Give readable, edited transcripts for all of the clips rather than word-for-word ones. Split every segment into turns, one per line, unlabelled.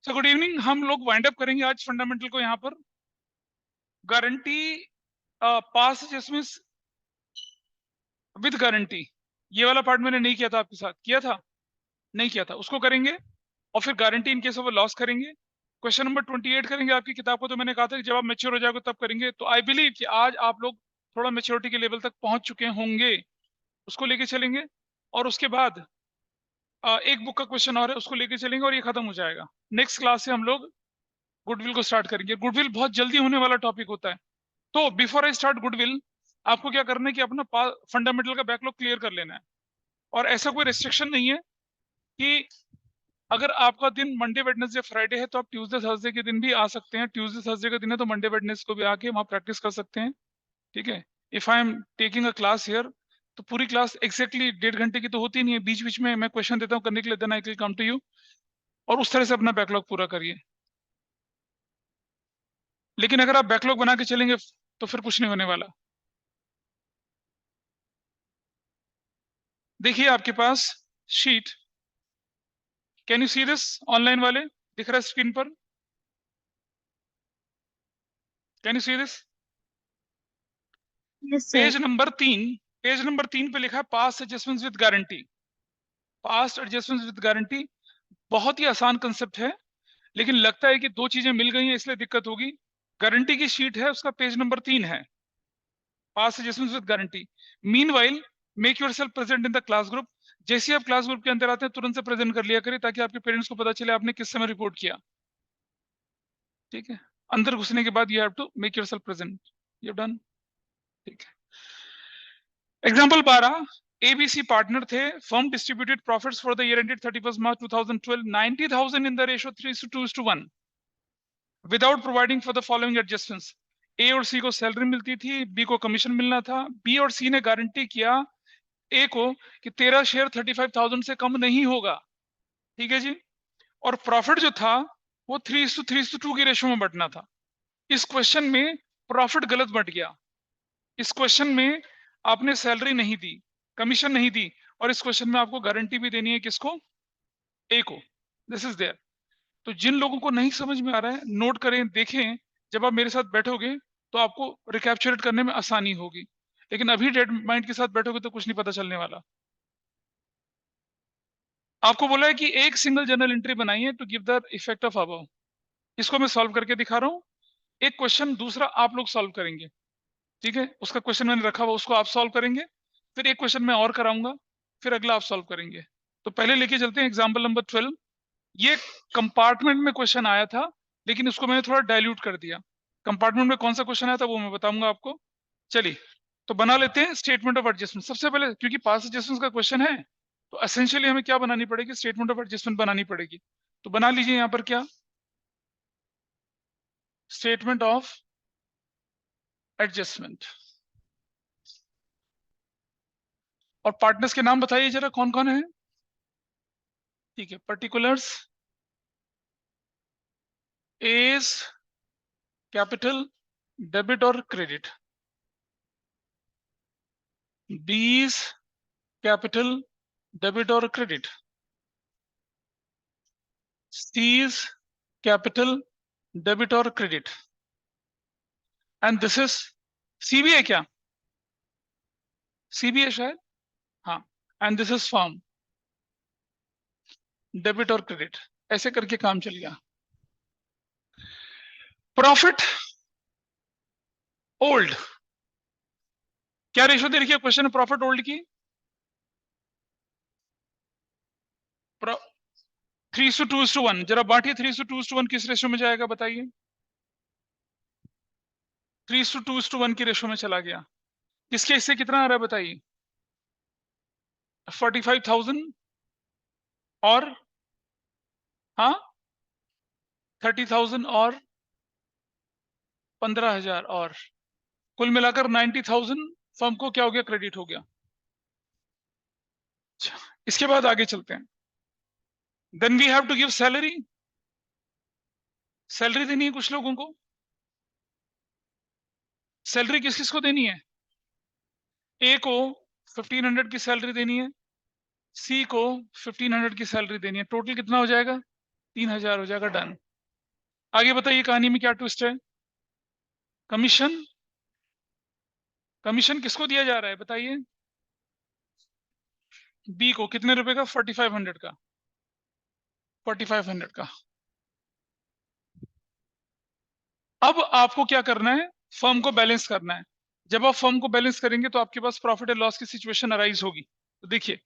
So good evening. हम लोग wind up करेंगे आज फंडामेंटल को। यहाँ पर guarantee, pass adjustments with guarantee, ये वाला पार्ट मैंने नहीं किया था, आपके साथ किया था, नहीं किया था, उसको करेंगे। और फिर guarantee in case of loss करेंगे। क्वेश्चन नंबर 28 करेंगे आपकी किताब को। तो मैंने कहा था कि जब आप मेच्योर हो जाओगे तब करेंगे। तो आई बिलीव कि आज आप लोग थोड़ा मेच्योरिटी के लेवल तक पहुंच चुके होंगे, उसको लेके चलेंगे। और उसके बाद एक बुक का क्वेश्चन और है, उसको लेके चलेंगे और ये खत्म हो जाएगा। नेक्स्ट क्लास से हम लोग गुडविल को स्टार्ट करेंगे। गुडविल बहुत जल्दी होने वाला टॉपिक होता है। तो बिफोर आई स्टार्ट गुडविल, आपको क्या करना है कि अपना फंडामेंटल का बैकलॉग क्लियर कर लेना है। और ऐसा कोई रेस्ट्रिक्शन नहीं है कि अगर आपका दिन मंडे वेडनेसडे फ्राइडे है तो आप ट्यूसडे थर्सडे के दिन भी आ सकते हैं। ट्यूसडे थर्सडे का दिन है तो मंडे वेडनेसडे को भी आके वहां प्रैक्टिस कर सकते हैं। ठीक है। If I am taking a class here, तो पूरी क्लास एक्जैक्टली 1.5 घंटे की तो होती नहीं है, बीच बीच में मैं क्वेश्चन देता हूँ करने के लिए, then I will come to you. और उस तरह से अपना बैकलॉग पूरा करिए। लेकिन अगर आप बैकलॉग बना के चलेंगे तो फिर कुछ नहीं होने वाला। देखिए आपके पास sheet, can you see this? Online वाले दिख रहा है स्क्रीन पर? Can you see this?
Yes sir.
Page number 3 पे लिखा है past adjustments with guarantee. Past adjustments with guarantee बहुत ही आसान कंसेप्ट है, लेकिन लगता है कि दो चीजें मिल गई हैं इसलिए दिक्कत होगी। गारंटी की शीट है, उसका पेज नंबर 3 है, past adjustments with guarantee. Meanwhile, make yourself present in the class group. जैसे ही आप क्लास ग्रुप के अंदर आते हैं तुरंत से प्रेजेंट कर लिया करिए, ताकि आपके पेरेंट्स को पता चले आपने किस समय रिपोर्ट किया। ठीक है। अंदर घुसने के बाद you have to make yourself present. You done? ठीक है। एग्जाम्पल 12, एबीसी पार्टनर थे। Firm distributed profits for the year ended 31 March 2012 90,000 in the ratio 3:2:1 without providing for the following adjustments. A और सी को सैलरी मिलती थी, B को commission मिलना था। बी और सी ने गारंटी किया ए को कि तेरा शेयर 35,000 से कम नहीं होगा। ठीक है जी। और प्रॉफिट जो था वो 3:2 की रेशियो में बंटना था। इस क्वेश्चन में प्रॉफिट गलत बट गया। इस क्वेश्चन में आपने सैलरी नहीं दी, कमीशन नहीं दी, और इस क्वेश्चन में आपको गारंटी भी देनी है। किसको? ए को। This is there. तो जिन लोगों को नहीं समझ में आ रहा है, नोट करें, देखें। जब आप मेरे साथ बैठोगे तो आपको रिकैप्चरेट करने में आसानी होगी। लेकिन अभी डेड माइंड के साथ बैठोगे तो कुछ नहीं पता चलने वाला। आपको बोला है कि एक सिंगल जर्नल एंट्री बनाइए to give the effect of above. इसको मैं सॉल्व करके दिखा रहा हूं। एक क्वेश्चन दूसरा आप लोग सॉल्व करेंगे। ठीक है। उसका क्वेश्चन मैंने रखा हुआ, उसको आप सॉल्व करेंगे। फिर एक क्वेश्चन मैं और कराऊंगा, फिर अगला आप सॉल्व करेंगे। तो पहले लेके चलते हैं एग्जाम्पल नंबर 12। ये कंपार्टमेंट में क्वेश्चन आया था, लेकिन उसको मैंने थोड़ा डाइल्यूट कर दिया। कंपार्टमेंट में कौन सा क्वेश्चन आया था वो मैं बताऊंगा आपको। चलिए, तो बना लेते हैं स्टेटमेंट ऑफ एडजस्टमेंट। सबसे पहले क्योंकि पास एडजस्टमेंट का क्वेश्चन है, तो एसेंशियली हमें क्या बनानी पड़ेगी? स्टेटमेंट ऑफ एडजस्टमेंट बनानी पड़ेगी। तो बना लीजिए यहाँ पर क्या, स्टेटमेंट ऑफ एडजस्टमेंट। और पार्टनर्स के नाम बताइए जरा, कौन कौन है? ठीक है। पर्टिकुलर्स, एज, कैपिटल, डेबिट और क्रेडिट। बीज, कैपिटल, डेबिट और क्रेडिट। सीज, कैपिटल, डेबिट और credit. And this is CB है क्या? सीबी है शायद। हाँ। And this is form, debit और क्रेडिट। ऐसे करके काम चल गया। प्रॉफिट ओल्ड, क्या रेशो दे रखी है क्वेश्चन में प्रॉफिट ओल्ड की? 3:2:1। जरा बांटिए, 3:2:1 किस रेशो में जाएगा बताइए? 3:2:1 की रेशो में चला गया। किसके हिस्से कितना आ रहा है बताइए? 45,000 और, हाँ, 30,000 और 15,000 और कुल मिलाकर 90,000 फर्म को क्या हो गया? क्रेडिट हो गया। अच्छा, इसके बाद आगे चलते हैं। Then we have to give salary. Salary देनी है कुछ लोगों को। सैलरी किस किस को देनी है? ए को 1,500 की सैलरी देनी है, सी को 1,500 की सैलरी देनी है। टोटल कितना हो जाएगा? 3,000 हो जाएगा, डन। आगे बताइए कहानी में क्या ट्विस्ट है। कमीशन, कमीशन किसको दिया जा रहा है बताइए। बी को। कितने रुपए का? 4,500 का। 4,500 का। अब आपको क्या करना है, फर्म को बैलेंस करना है। जब आप फर्म को बैलेंस करेंगे तो आपके पास प्रॉफिट एंड लॉस की सिचुएशन अराइज होगी। तो देखिए,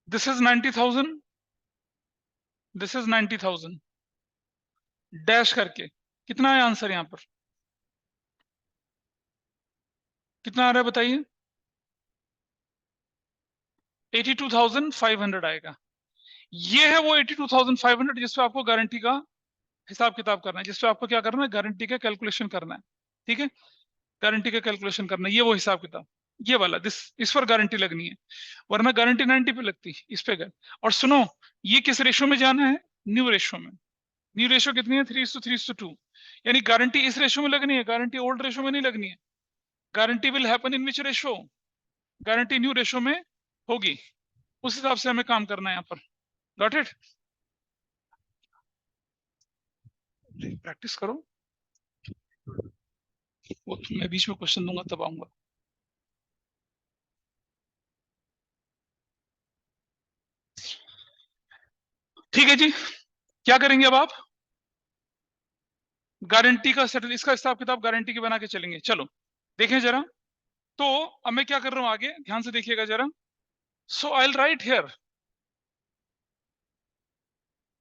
this is 90,000, this is 90,000 dash करके। कितना है आंसर यहां पर? कितना आ रहा है बताइए? 82,500 आएगा। ये है वो 82,500 जिसपे आपको गारंटी का हिसाब किताब करना है, जिसपे आपको क्या करना है, गारंटी का कैलकुलेशन करना है। ठीक है, गारंटी का कैलकुलेशन करना है, ये वो हिसाब किताब, ये वाला, दिस, इस पर गारंटी लगनी है। वरना गारंटी 90 पे लगती, इस पे कर। और सुनो, ये किस रेशो में जाना है? न्यू रेशो में। न्यू रेशो कितनी है? 3:3:2। यानी गारंटी इस रेशो में लगनी है, गारंटी ओल्ड रेशो में नहीं लगनी है। Guarantee will happen in which ratio? Guarantee new ratio में होगी। उस हिसाब से हमें काम करना है यहाँ पर। Got it? प्रैक्टिस करो, वो मैं बीच में क्वेश्चन दूंगा तब आऊंगा। ठीक है जी, क्या करेंगे अब आप? गारंटी का सेटल, इसका हिसाब किताब गारंटी के बना के चलेंगे। चलो देखें जरा। तो अब मैं क्या कर रहा हूं आगे, ध्यान से देखिएगा जरा। So I will write here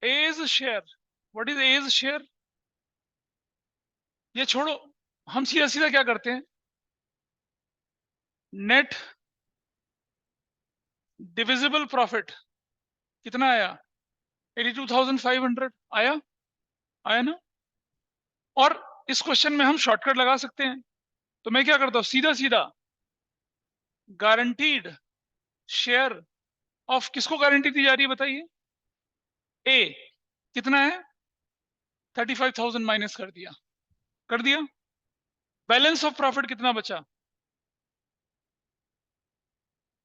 A's share. What is A's share? ये छोड़ो, हम सीधा सीधा क्या करते हैं, नेट डिविजिबल प्रॉफिट कितना आया? 82,500 आया, आया ना? और इस क्वेश्चन में हम शॉर्टकट लगा सकते हैं। तो मैं क्या करता हूं, सीधा सीधा गारंटीड शेयर ऑफ, किसको गारंटी दी जा रही है बताइए? ए। कितना है? 35,000 माइनस कर दिया, कर दिया। बैलेंस ऑफ प्रॉफिट कितना बचा?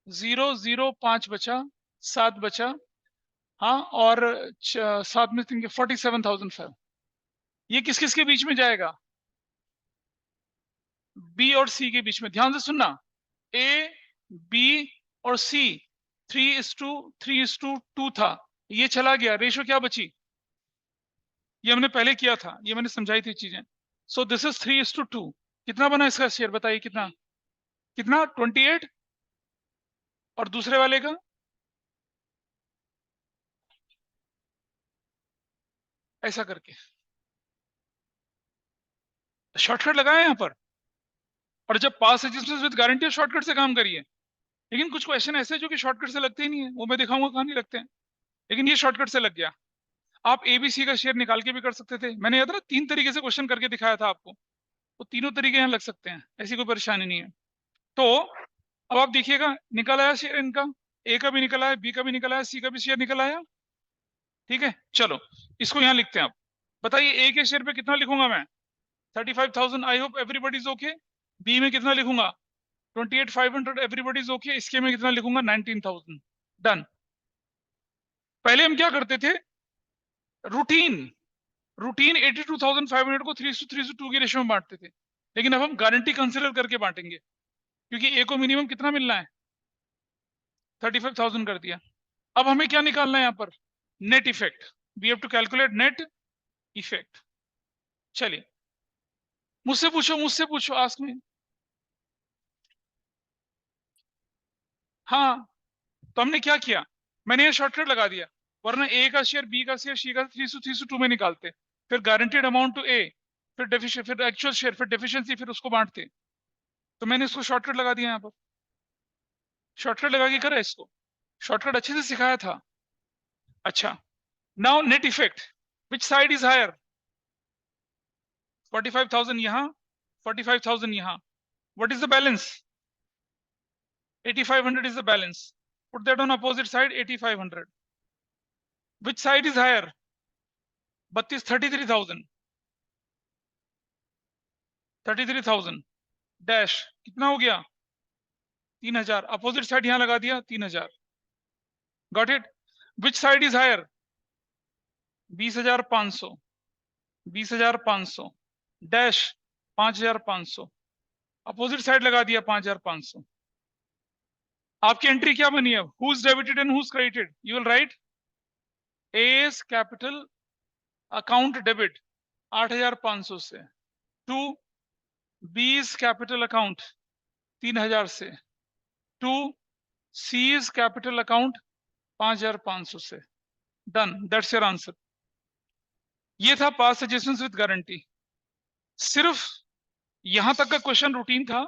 0,05 बचा, 7 बचा। हाँ, और 7 में 3 47,500। ये किस किस के बीच में जाएगा? बी और सी के बीच में। ध्यान से सुनना, ए, बी और सी 3:3:2 था, ये चला गया, रेशो क्या बची? ये हमने पहले किया था, ये मैंने समझाई थी चीजें। So this is 3:2। कितना बना इसका शेयर बताइए? कितना, कितना? 28। और दूसरे वाले का? ऐसा करके शॉर्टकट लगाया यहाँ पर। और जब पास एडजस्टमेंट विद गारंटी, शॉर्टकट से काम करिए। लेकिन कुछ क्वेश्चन ऐसे जो कि शॉर्टकट से लगते ही नहीं है, वो मैं दिखाऊंगा कहां नहीं लगते हैं। लेकिन ये शॉर्टकट से लग गया। आप एबीसी का शेयर निकाल के भी कर सकते थे, मैंने याद ना 3 तरीके से क्वेश्चन करके दिखाया था आपको। वो तीनों तरीके यहाँ लग सकते हैं, ऐसी कोई परेशानी नहीं है। तो अब आप देखिएगा, निकल आया शेयर इनका, ए का भी निकल आया, बी का भी निकल आया, सी का भी शेयर निकल आया। ठीक है, चलो इसको यहाँ लिखते हैं आप। बताइए ए के शेयर पे कितना लिखूंगा मैं? 35,000, I hope everybody is okay. B में कितना लिखूंगा? 28,500, एवरीबडी इज ओके। इसके में कितना लिखूंगा? 19,000। डन। पहले हम क्या करते थे, रूटीन, रूटीन 82,500 को 3:2 की रेशो में बांटते थे। लेकिन अब हम गारंटी कंसिडर करके बांटेंगे, क्योंकि ए को मिनिमम कितना मिलना है? 35,000 कर दिया। अब हमें क्या निकालना है यहाँ पर? Net effect. We have to calculate net effect. चलिए, मुझसे पूछो, मुझसे पूछो, आस्क मी। हाँ, तो हमने क्या किया, मैंने ये शॉर्टकट लगा दिया। वरना ए का शेयर, बी का शेयर, सी का 3:2 में निकालते, फिर गारंटेड अमाउंट टू ए, फिर डेफिशिएंट, फिर एक्चुअल शेयर, फिर डेफिशिएंसी, फिर उसको बांटते। तो मैंने इसको शॉर्टकट लगा दिया यहाँ पर, शॉर्टकट लगा के करा इसको, शॉर्टकट अच्छे से सिखाया था। अच्छा, now net effect, which side is higher? 45,000 यहाँ, 45,000 यहाँ। What is the balance? 8,500 is the balance. Put that on opposite side, 8,500. Which side is higher? 33,000. 33,000. Dash कितना हो गया 3000, अपोजिट साइड यहां लगा दिया 3000, got it. Which side is higher 20,500, 20,500 dash 5,500, opposite side लगा दिया 5,500। आपकी एंट्री क्या बनी है, who is debited and who is credited, you will write A's capital account debit 8,500 से, टू बीज कैपिटल अकाउंट 3,000 से, टू सीज कैपिटल अकाउंट 5,500 से। Done, that's your answer. ये था पास एडजस्टमेंट्स विद गारंटी। सिर्फ यहां तक का क्वेश्चन रूटीन था।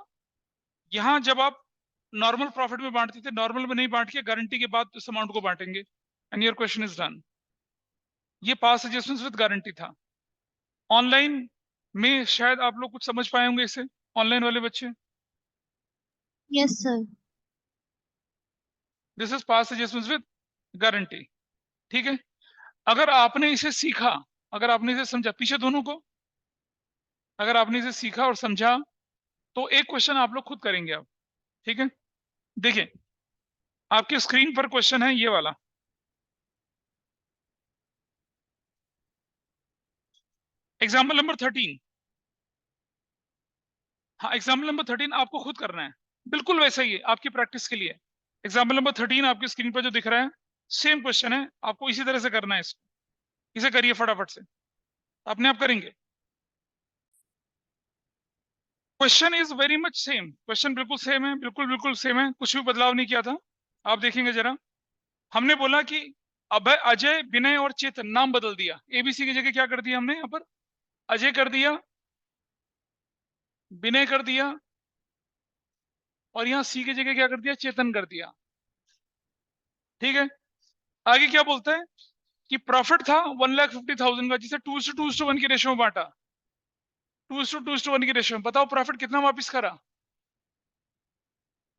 यहां जब आप नॉर्मल प्रॉफिट में बांटते थे, नॉर्मल में नहीं बांट के गारंटी के बाद इस अमाउंट को बांटेंगे, and your question is done. ये पास एडजस्टमेंट्स विद गारंटी था। ऑनलाइन में शायद आप लोग कुछ समझ पाए होंगे इसे, ऑनलाइन वाले बच्चे।
Yes sir.
This is pass adjustments with guarantee. ठीक है, अगर आपने इसे सीखा, अगर आपने इसे समझा, पीछे दोनों को, अगर आपने इसे सीखा और समझा तो एक क्वेश्चन आप लोग खुद करेंगे अब। ठीक है, देखिए आपके स्क्रीन पर क्वेश्चन है ये वाला। Example number 13। हाँ, एग्जाम्पल नंबर 13 आपको खुद करना है, बिल्कुल वैसा ही है, आपकी प्रैक्टिस के लिए। एग्जाम्पल नंबर 13 आपकी स्क्रीन पर जो दिख रहा है, सेम क्वेश्चन है, आपको इसी तरह से करना है इसको। इसे करिए फटाफट से, अपने आप करेंगे। Question is very much same, question बिल्कुल सेम है, बिल्कुल बिल्कुल सेम है, कुछ भी बदलाव नहीं किया था। आप देखेंगे जरा, हमने बोला कि अब अजय, विनय और चेतन, नाम बदल दिया, एबीसी की जगह क्या कर दिया हमने, यहाँ पर अजय कर दिया, विनय कर दिया, और यहाँ सी की जगह क्या कर दिया, चेतन कर दिया। ठीक है, आगे क्या बोलता है कि प्रॉफिट था 1,50,000 का, जिसे 2:1 की रेशियो में बांटा, 2:1 की रेशियो में। बताओ प्रॉफिट कितना वापस करा,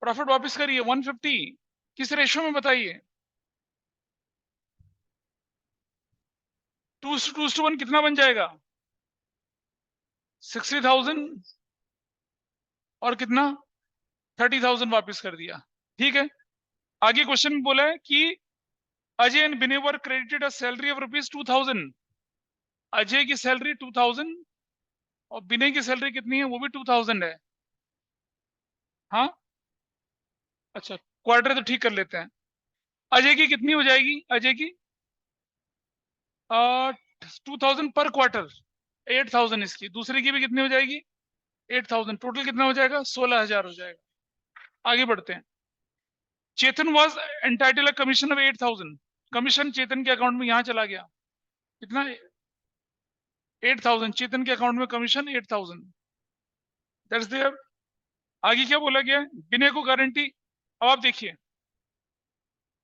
प्रॉफिट वापस करिए 150, किस रेशियो में बताइए, 2:1 कितना बन जाएगा, 60,000, और कितना 30,000 वापस कर दिया। ठीक है, आगे क्वेश्चन में बोला है कि Ajay and Vinay were credited a salary of ₹2,000। Ajay की सैलरी 2,000 और विनय की सैलरी कितनी है, वो भी 2,000 है। हाँ, अच्छा क्वार्टर तो ठीक कर लेते हैं। अजय की कितनी हो जाएगी, अजय की 2,000 पर क्वार्टर, 8,000 इसकी, दूसरे की भी कितनी हो जाएगी 8,000, टोटल कितना हो जाएगा 16,000 हो जाएगा। आगे बढ़ते हैं। Chetan was entitled commission of 8,000, commission Chetan के अकाउंट में यहां चला गया, कितना 8,000, चेतन के अकाउंट में कमीशन 8,000, दैट्स देयर। आगे क्या बोला गया है, विनय को गारंटी। अब आप देखिए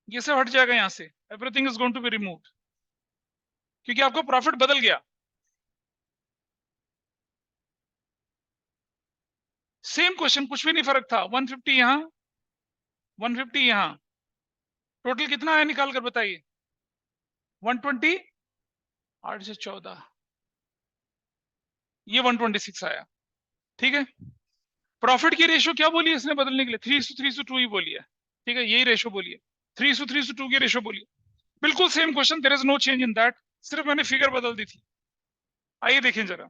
ये सब हट जाएगा यहां से, everything is going to be removed, क्योंकि आपको प्रॉफिट बदल गया। सेम क्वेश्चन, कुछ भी नहीं फर्क था, 150 यहां, 150 यहां, टोटल कितना आया निकाल कर बताइए, 120, 8 से 14, ये 126 आया। ठीक है, प्रॉफिट की रेशियो क्या बोली है इसने बदलने के लिए, 3:2 ही बोली है। ठीक है, यही रेशियो बोली है, 3:2 की रेशियो बोली है। बिल्कुल same question, there is no change in that, सिर्फ मैंने फिगर बदल दी थी। आइए देखें जरा,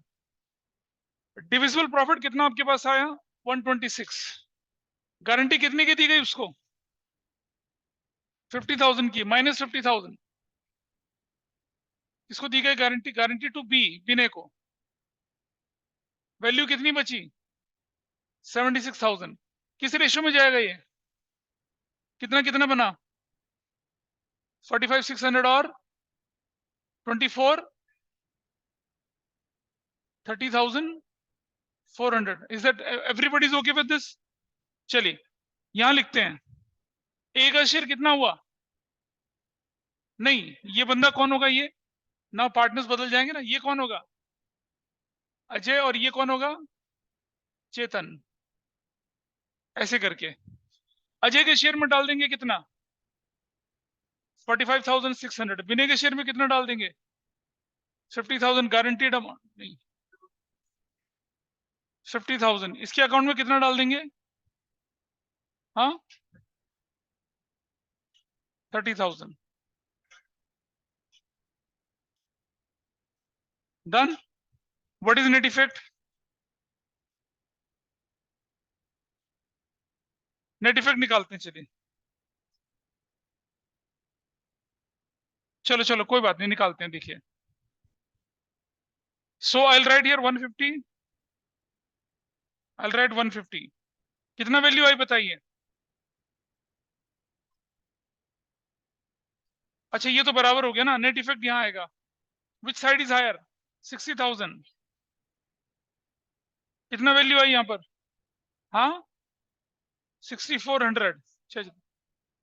डिविजिबल प्रॉफिट कितना आपके पास आया 126, गारंटी कितने की दी गई उसको 50,000 की, -50,000 इसको दी गई गारंटी, गारंटी टू बी, विनय को, वैल्यू कितनी बची 76,000। किस रेशियो में जाएगा ये, कितना कितना बना 45,600 और 24 30,400, is that everybody is okay with this. चलिए यहां लिखते हैं, ए का शेयर कितना हुआ, नहीं ये बंदा कौन होगा, ये ना पार्टनर्स बदल जाएंगे ना, ये कौन होगा अजय, और ये कौन होगा चेतन, ऐसे करके अजय के शेयर में डाल देंगे कितना 45,600, विनय के शेयर में कितना डाल देंगे 50,000, गारंटीड अमाउंट नहीं 50,000 इसके अकाउंट में कितना डाल देंगे? हाँ 30,000 done. What is net effect? Net effect निकालते हैं चलिए। चलो चलो कोई बात नहीं, निकालते हैं। देखिए सो आई राइट हियर 150, आई राइट 150। कितना वैल्यू आई बताइए? अच्छा ये तो बराबर हो गया ना, नेट इफेक्ट यहाँ आएगा। Which side is higher? 60,000। कितना वैल्यू आई यहाँ पर? हाँ 6400। अच्छा,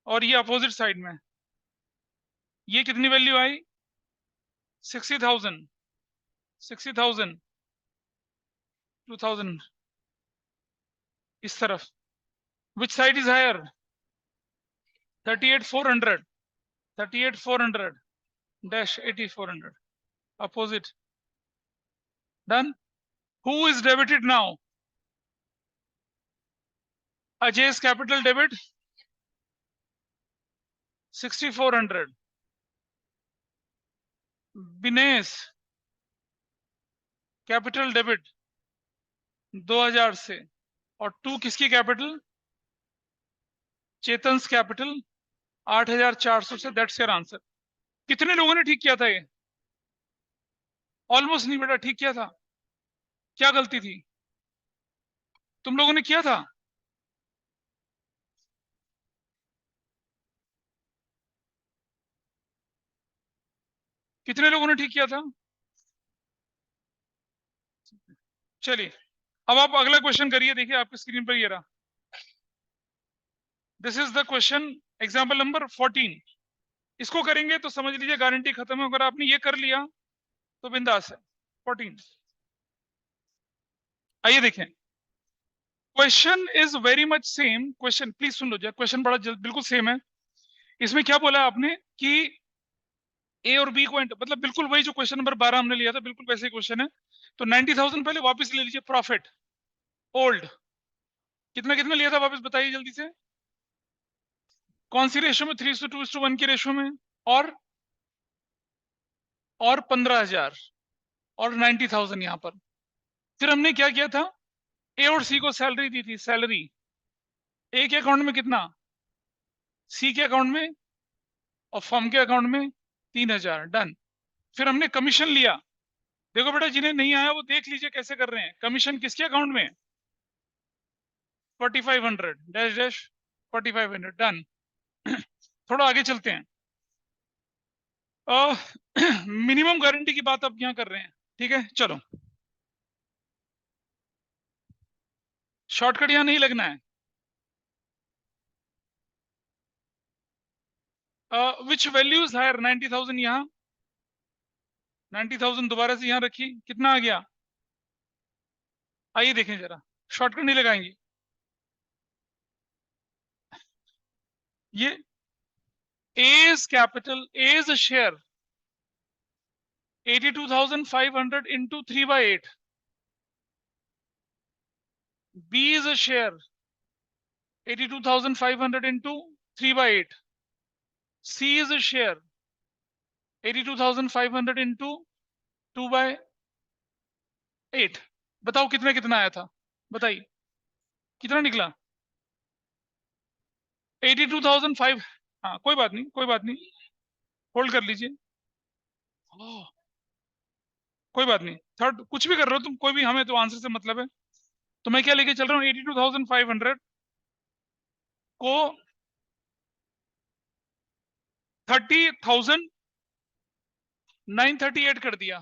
और ये अपोजिट साइड में ये कितनी वैल्यू आई? 60,000, 60,000, 2,000 इस तरफ। Which side is higher? 38,400, 38,400 dash 8,400 opposite। Done। Who is debited now? Ajay's capital debit 6,400, Binay's capital debit 2000 से, और 2 किसकी कैपिटल? चेतन्स कैपिटल 8,400 से। That's your answer. कितने लोगों ने ठीक किया था ये? ऑलमोस्ट नहीं बेटा, ठीक किया था। क्या गलती थी? तुम लोगों ने किया था? कितने लोगों ने ठीक किया था? चलिए अब आप अगला क्वेश्चन करिए। देखिए आपकी स्क्रीन पर ये रहा। This is the question example number 14। इसको करेंगे तो समझ लीजिए गारंटी खत्म है। अगर आपने ये कर लिया तो बिंदास है। 14 आइए देखें। Question is very much same. Question please soon low, question बड़ा बिल्कुल सेम है। इसमें क्या बोला आपने कि ए और बी को मतलब बिल्कुल वही जो क्वेश्चन नंबर 12 हमने लिया था, बिल्कुल वैसे क्वेश्चन है। तो 90,000 पहले वापस ले लीजिए। प्रॉफिट ओल्ड कितना कितना लिया था वापस बताइए जल्दी से। कौन सी रेशो में? 3:2:1 की रेशो में। और 15,000 और 90,000 यहां पर। फिर हमने क्या किया था? ए और सी को सैलरी दी थी। सैलरी ए के अकाउंट में कितना? सी के अकाउंट में और फर्म के अकाउंट में 3,000। डन। फिर हमने कमीशन लिया। देखो बेटा जिन्हें नहीं आया वो देख लीजिए कैसे कर रहे हैं। कमीशन किसके अकाउंट में? 4,500 डैश डैश 4,500। डन। थोड़ा आगे चलते हैं। मिनिमम गारंटी की बात अब यहाँ कर रहे हैं। ठीक है चलो, शॉर्टकट यहाँ नहीं लगना है। Which value is higher? 90,000 यहाँ, 90,000 दोबारा से यहाँ रखी। कितना आ गया? आइए देखें जरा, शॉर्टकट नहीं लगाएंगे। ये A's capital, A's share 82,500 into 3/8। B is a share 82,500 into 3/8। C is a share 82,500 into 2/8। बताओ कितना कितना आया था? बताइए कितना निकला? 82,005। हाँ कोई बात नहीं, कोई बात नहीं, होल्ड कर लीजिए। कोई बात नहीं, थर्ड कुछ भी कर रहे हो तुम, कोई भी, हमें तो आंसर से मतलब है। तो मैं क्या लेके चल रहा हूँ? 82,500 को 30,938 कर दिया,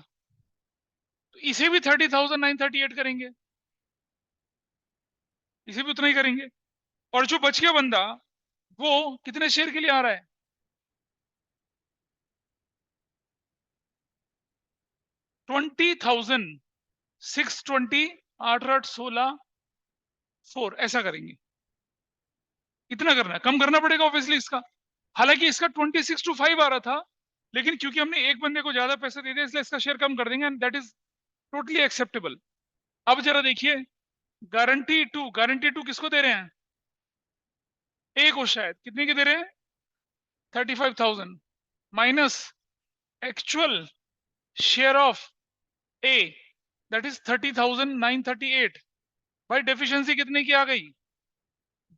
तो इसे भी 30,938 करेंगे, इसे भी उतना ही करेंगे। और जो बच गया बंदा वो कितने शेयर के लिए आ रहा है? 20,620। 8 8 16 4 ऐसा करेंगे। इतना करना है, कम करना पड़ेगा ऑब्वियसली इसका। हालांकि इसका 26 to 5 आ रहा था, लेकिन क्योंकि हमने एक बंदे को ज्यादा पैसे दे दिए इसलिए इसका शेयर कम कर देंगे, and that is totally acceptable. अब जरा देखिए गारंटी टू किसको दे रहे हैं? ए को शायद। कितने के दे रहे हैं? 35,000 minus actual share of A, that is 30,938। भाई डेफिशिएंसी कितने की आ गई?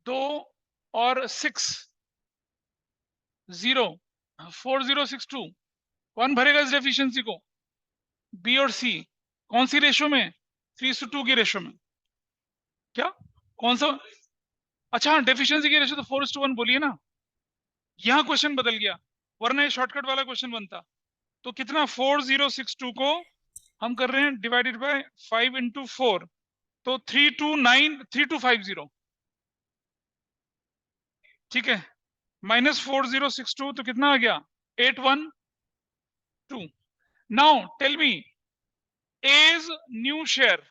2 और 6, 0, 4062। कौन भरेगा इस डेफिशिएंसी को? बी और सी। कौन सी रेशो में? 3:2 की रेशो में। क्या? कौन सा? अच्छा हाँ, डेफिशिएंसी की रेशो तो 4:1 बोलिए ना। यहाँ क्वेश्चन बदल गया, वरना ये शॉर्टकट वाला क्वेश्चन बनता। तो कितना? 4062 को हम कर रहे हैं डिवाइडेड बाय 5 इंटू 4, तो 3250। ठीक है, माइनस 4062, तो कितना आ गया? 812। Now tell me, A's new share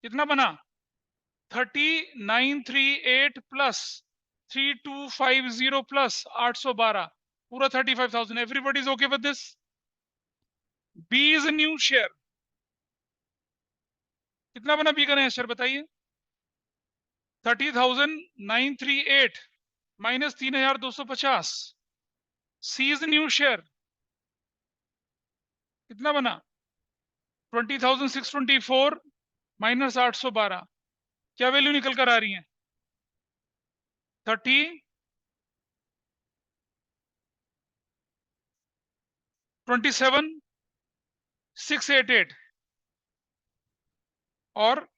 कितना बना? 3938 प्लस 3250 प्लस 812, पूरा 35,000। Everybody is okay with this? B is new share, कितना बना बी का नया शेयर बताइए? 30,938 minus 3,250। C is new share, कितना बना? 20,624 माइनस 812। क्या वैल्यू निकल कर आ रही है? 27,688 और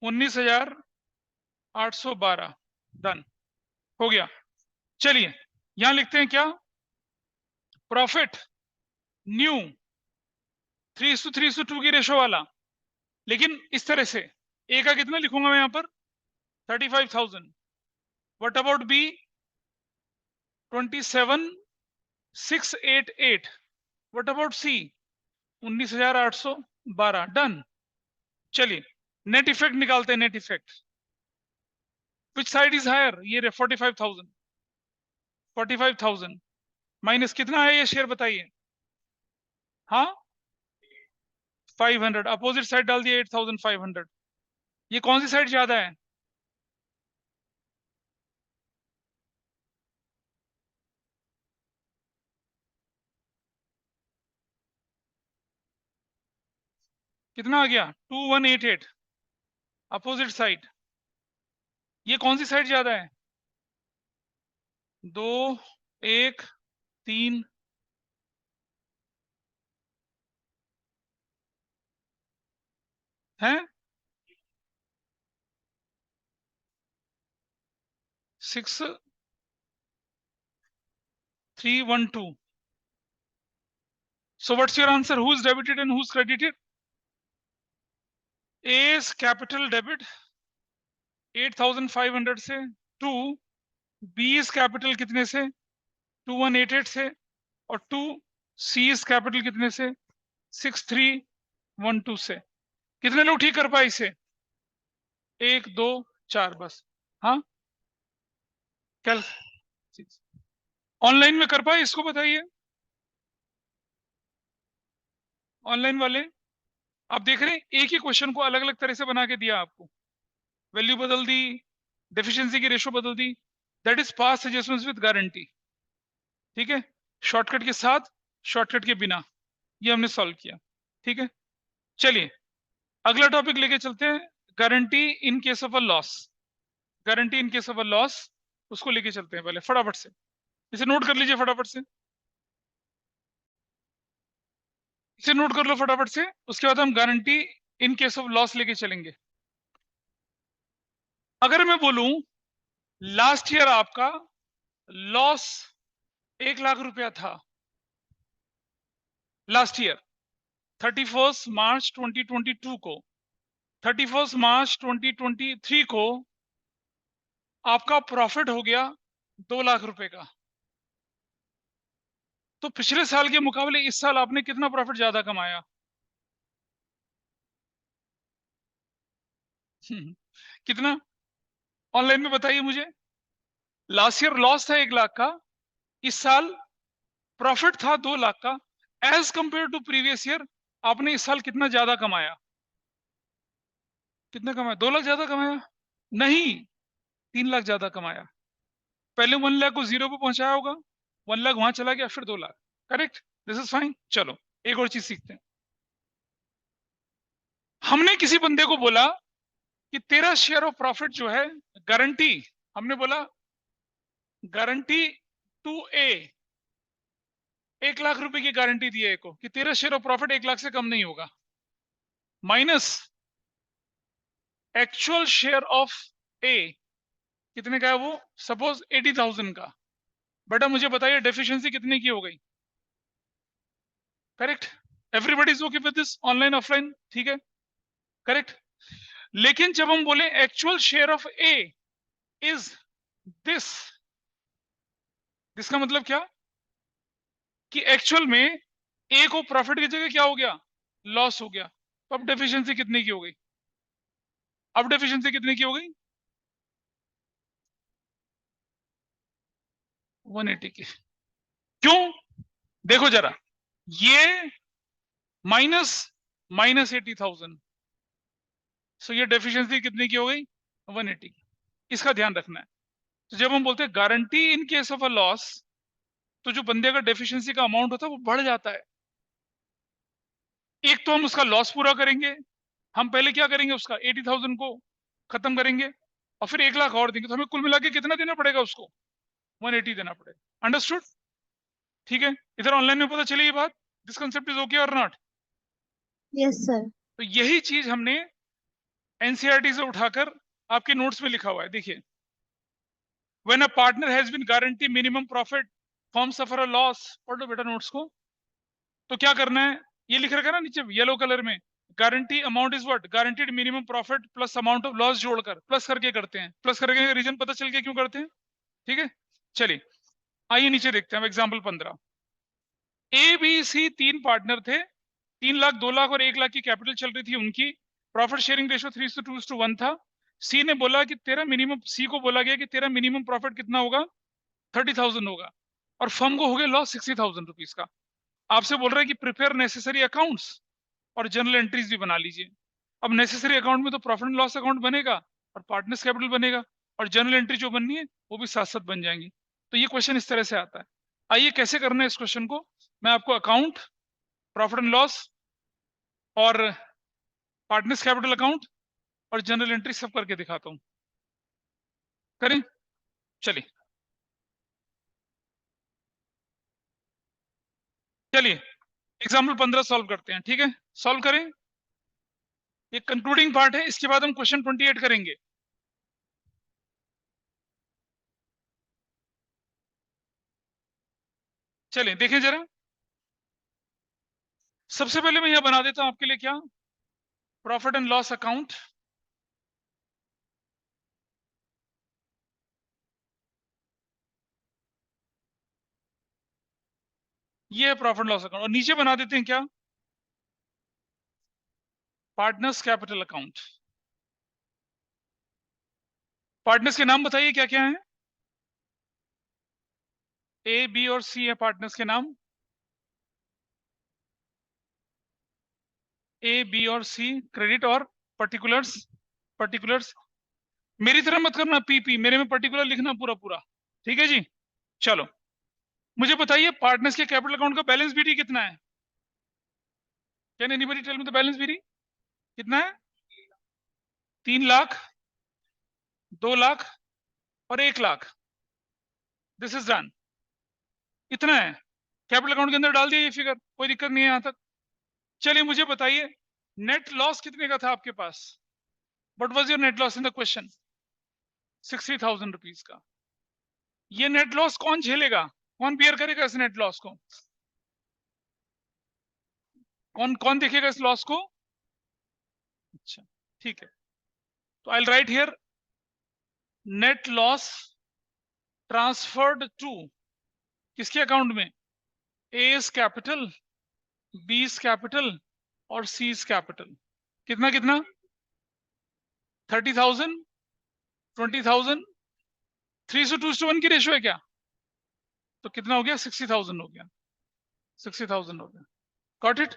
19,812। डन हो गया। चलिए यहां लिखते हैं क्या? प्रॉफिट न्यू 3:2 की रेशो वाला, लेकिन इस तरह से। ए का कितना लिखूंगा मैं यहां पर? 35,000। What about B? 27,688। What about C? 19,812। Done. चलिए नेट इफेक्ट निकालते हैं। Net effect which side is higher? ये 45,000। 45,000 माइनस कितना है ये शेयर बताइए? हाँ, 500। अपोजिट साइड डाल दिया 8,500। ये कौन सी साइड ज्यादा है? कितना आ गया? 2188। Opposite side. ये कौन सी साइड ज्यादा है? 2, 1, 3 है, 6,312। So what's your answer? Who's debited and who's credited? A's capital debit 8,500 से, टू B's कैपिटल कितने से? 2188 से, और टू C's कैपिटल कितने से? 6,312 से। कितने लोग ठीक कर पाए इसे? 1, 2, 4 बस। हाँ, कल ऑनलाइन में कर पाए इसको बताइए। ऑनलाइन वाले आप देख रहे हैं, एक ही क्वेश्चन को अलग अलग तरह से बना के दिया आपको। वैल्यू बदल दी, डेफिशिएंसी की रेशो बदल दी। That is past adjustments with guarantee. ठीक है, शॉर्टकट के साथ, शॉर्टकट के बिना, ये हमने सॉल्व किया। ठीक है, चलिए अगला टॉपिक लेके चलते हैं। Guarantee in case of a loss. Guarantee in case of a loss, उसको लेके चलते हैं पहले फटाफट से। इसे नोट कर लीजिए फटाफट से। इसे नोट कर लो फटाफट से, उसके बाद हम guarantee in case of loss लेके चलेंगे। अगर मैं बोलूं लास्ट ईयर आपका लॉस 1 लाख रुपया था, लास्ट ईयर 31 मार्च 2022 को, 31 मार्च 2023 को आपका प्रॉफिट हो गया 2 लाख रुपए का। तो पिछले साल के मुकाबले इस साल आपने कितना प्रॉफिट ज्यादा कमाया? कितना? ऑनलाइन में बताइए मुझे। लास्ट ईयर लॉस था 1 लाख का, इस साल प्रॉफिट था 2 लाख का। As compared to previous year आपने इस साल कितना ज्यादा कमाया? कितना कमाया? 2 लाख ज्यादा कमाया? नहीं, 3 लाख ज्यादा कमाया। पहले 1 लाख को जीरो पे पहुंचाया होगा, 1 लाख वहां चला गया, फिर 2 lakh. Correct, this is fine. चलो एक और चीज सीखते हैं। हमने किसी बंदे को बोला कि तेरा शेयर ऑफ प्रॉफिट जो है, गारंटी, हमने बोला गारंटी टू ए, 1 लाख रुपए की गारंटी दी है को कि तेरा शेयर ऑफ प्रॉफिट 1 लाख से कम नहीं होगा, माइनस एक्चुअल शेयर ऑफ ए कितने का है वो, सपोज 80,000 का। बेटा मुझे बताइए डेफिशिएंसी कितने की हो गई? Correct, everybody is okay with this, online offline, ठीक है, करेक्ट। लेकिन जब हम बोले actual share of A is this, इसका मतलब क्या कि एक्चुअल में ए को प्रॉफिट की जगह क्या हो गया, लॉस हो गया। तो अब डेफिशिएंसी कितने की हो गई? अब डेफिशिएंसी कितने की हो गई? 180 की। क्यों? देखो जरा, ये माइनस माइनस 80,000, सो ये डेफिशिएंसी कितने की हो गई? 180 की। इसका ध्यान रखना है। तो जब हम बोलते हैं guarantee in case of a loss, तो जो बंदे का डेफिशिएंसी का अमाउंट होता है वो बढ़ जाता है। एक तो हम उसका लॉस पूरा करेंगे, हम पहले क्या करेंगे, उसका 80,000 को खत्म करेंगे और फिर 1 लाख और देंगे, तो हमें कुल मिला के कितना देना पड़ेगा उसको? 180 देना पड़ेगा। अंडरस्टूड? ठीक है, इधर ऑनलाइन में पता चली ये बात, दिस कंसेप्ट इज ओके और नॉट?
Yes sir.
तो यही चीज हमने एनसीईआरटी से उठाकर आपके नोट्स में लिखा हुआ है, देखिए। When a partner has been guarantee minimum profit, firm suffer a loss, पढ़ लो बेटा नोट्स को। तो क्या करना है, ये लिख रखा है ना नीचे येलो कलर में, guarantee amount is what, guaranteed minimum profit plus amount of loss जोड़कर, प्लस करके करते हैं। प्लस करके रीजन पता चल गया क्यों करते हैं, ठीक है। चलिए आइए नीचे देखते हैं example 15। A B C 3 partner थे, 3 लाख, 2 लाख और 1 लाख की कैपिटल चल रही थी उनकी। प्रॉफिट शेयरिंग रेशियो 3:2:1 था। सी ने बोला कि तेरा मिनिमम, सी को बोला गया कि तेरा मिनिमम प्रॉफिट कितना होगा, 30,000 होगा, और फर्म को हो गया लॉस 60,000 रुपीज का। आपसे बोल रहा है कि प्रिपेयर नेसेसरी अकाउंट्स और जनरल एंट्रीज भी बना लीजिए। अब नेसेसरी अकाउंट में तो प्रॉफिट एंड लॉस अकाउंट बनेगा और पार्टनर्स कैपिटल बनेगा, और जनरल एंट्री जो बननी है वो भी साथ साथ बन जाएंगी। तो ये क्वेश्चन इस तरह से आता है। आइए कैसे करना है इस क्वेश्चन को, मैं आपको अकाउंट, प्रॉफिट एंड लॉस और पार्टनर्स कैपिटल अकाउंट और जनरल एंट्री सब करके दिखाता हूं। करें, चलिए चलिए एग्जाम्पल 15 सॉल्व करते हैं, ठीक है। सॉल्व करें, ये कंक्लूडिंग पार्ट है, इसके बाद हम क्वेश्चन 28 करेंगे। चलिए देखें जरा, सबसे पहले मैं यह बना देता हूं आपके लिए क्या, प्रॉफिट एंड लॉस अकाउंट। ये है प्रॉफिट लॉस अकाउंट, और नीचे बना देते हैं क्या, पार्टनर्स कैपिटल अकाउंट। पार्टनर्स के नाम बताइए क्या क्या है? ए बी और सी है पार्टनर्स के नाम, ए बी और सी। क्रेडिट और पर्टिकुलर्स, पर्टिकुलर्स मेरी तरह मत करना, पीपी मेरे में पर्टिकुलर लिखना पूरा पूरा, ठीक है जी। चलो मुझे बताइए पार्टनर्स के कैपिटल अकाउंट का बैलेंस बीटी कितना है? Can anybody tell me the balance BT कितना है? 3 लाख, 2 लाख और 1 लाख। दिस इज डन, इतना है। कैपिटल अकाउंट के अंदर डाल दिया ये फिगर, कोई दिक्कत नहीं है यहां तक। चलिए मुझे बताइए नेट लॉस कितने का था आपके पास? What was your net loss in the question? 60,000 rupees का। ये नेट लॉस कौन झेलेगा, कौन बियर करेगा इस नेट लॉस को? कौन कौन देखेगा इस लॉस को? अच्छा, ठीक है। तो I write here net loss transferred to, किसके अकाउंट में? A's capital, B's capital और सी इज कैपिटल। कितना कितना? 30,000, 20,000, 3:2:1 की रेशियो है क्या? तो कितना हो गया? 60,000 हो गया। 60,000 हो गया। Got it?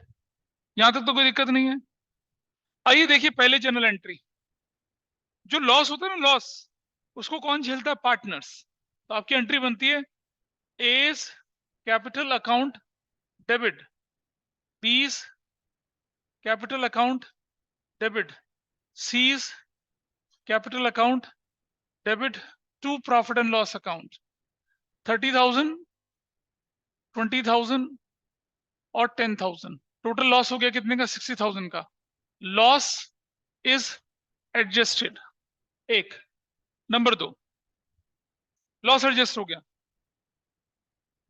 यहां तक तो कोई दिक्कत नहीं है। आइए देखिए पहले जनरल एंट्री। जो लॉस होता है ना, लॉस, उसको कौन झेलता है? पार्टनर्स। तो आपकी एंट्री बनती है A's capital account debit, B's capital account debit, C's capital account debit to profit and loss account. 30,000, 20,000 और 10,000। टोटल लॉस हो गया कितने का? 60,000 का। Loss is adjusted. एक। नंबर दो, लॉस एडजस्ट हो गया।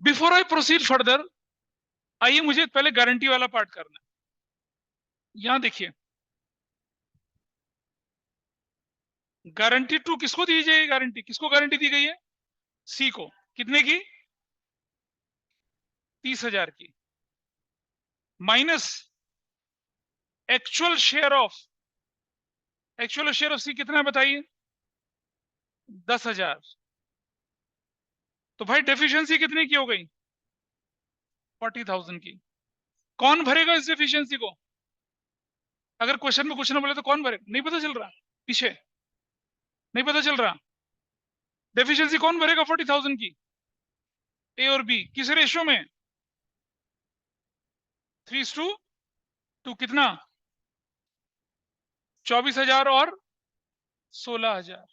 बिफोर आई प्रोसीड फर्दर, आइए मुझे पहले गारंटी वाला पार्ट करना है। यहां देखिए, गारंटी टू किसको दी जाएगी? गारंटी किसको गारंटी दी गई है? सी को। कितने की? 30,000 की। Minus actual share of, actual share of C कितना है बताइए? 10,000। तो भाई डेफिशिएंसी कितने की हो गई? 40,000 की। कौन भरेगा इस डेफिशिएंसी को? अगर क्वेश्चन में कुछ ना बोले तो कौन भरेगा? नहीं पता चल रहा पीछे? नहीं पता चल रहा? डेफिशिएंसी कौन भरेगा 40,000 की? ए और बी। किस रेशियो में? 3:2। कितना? 24,000 और 16,000।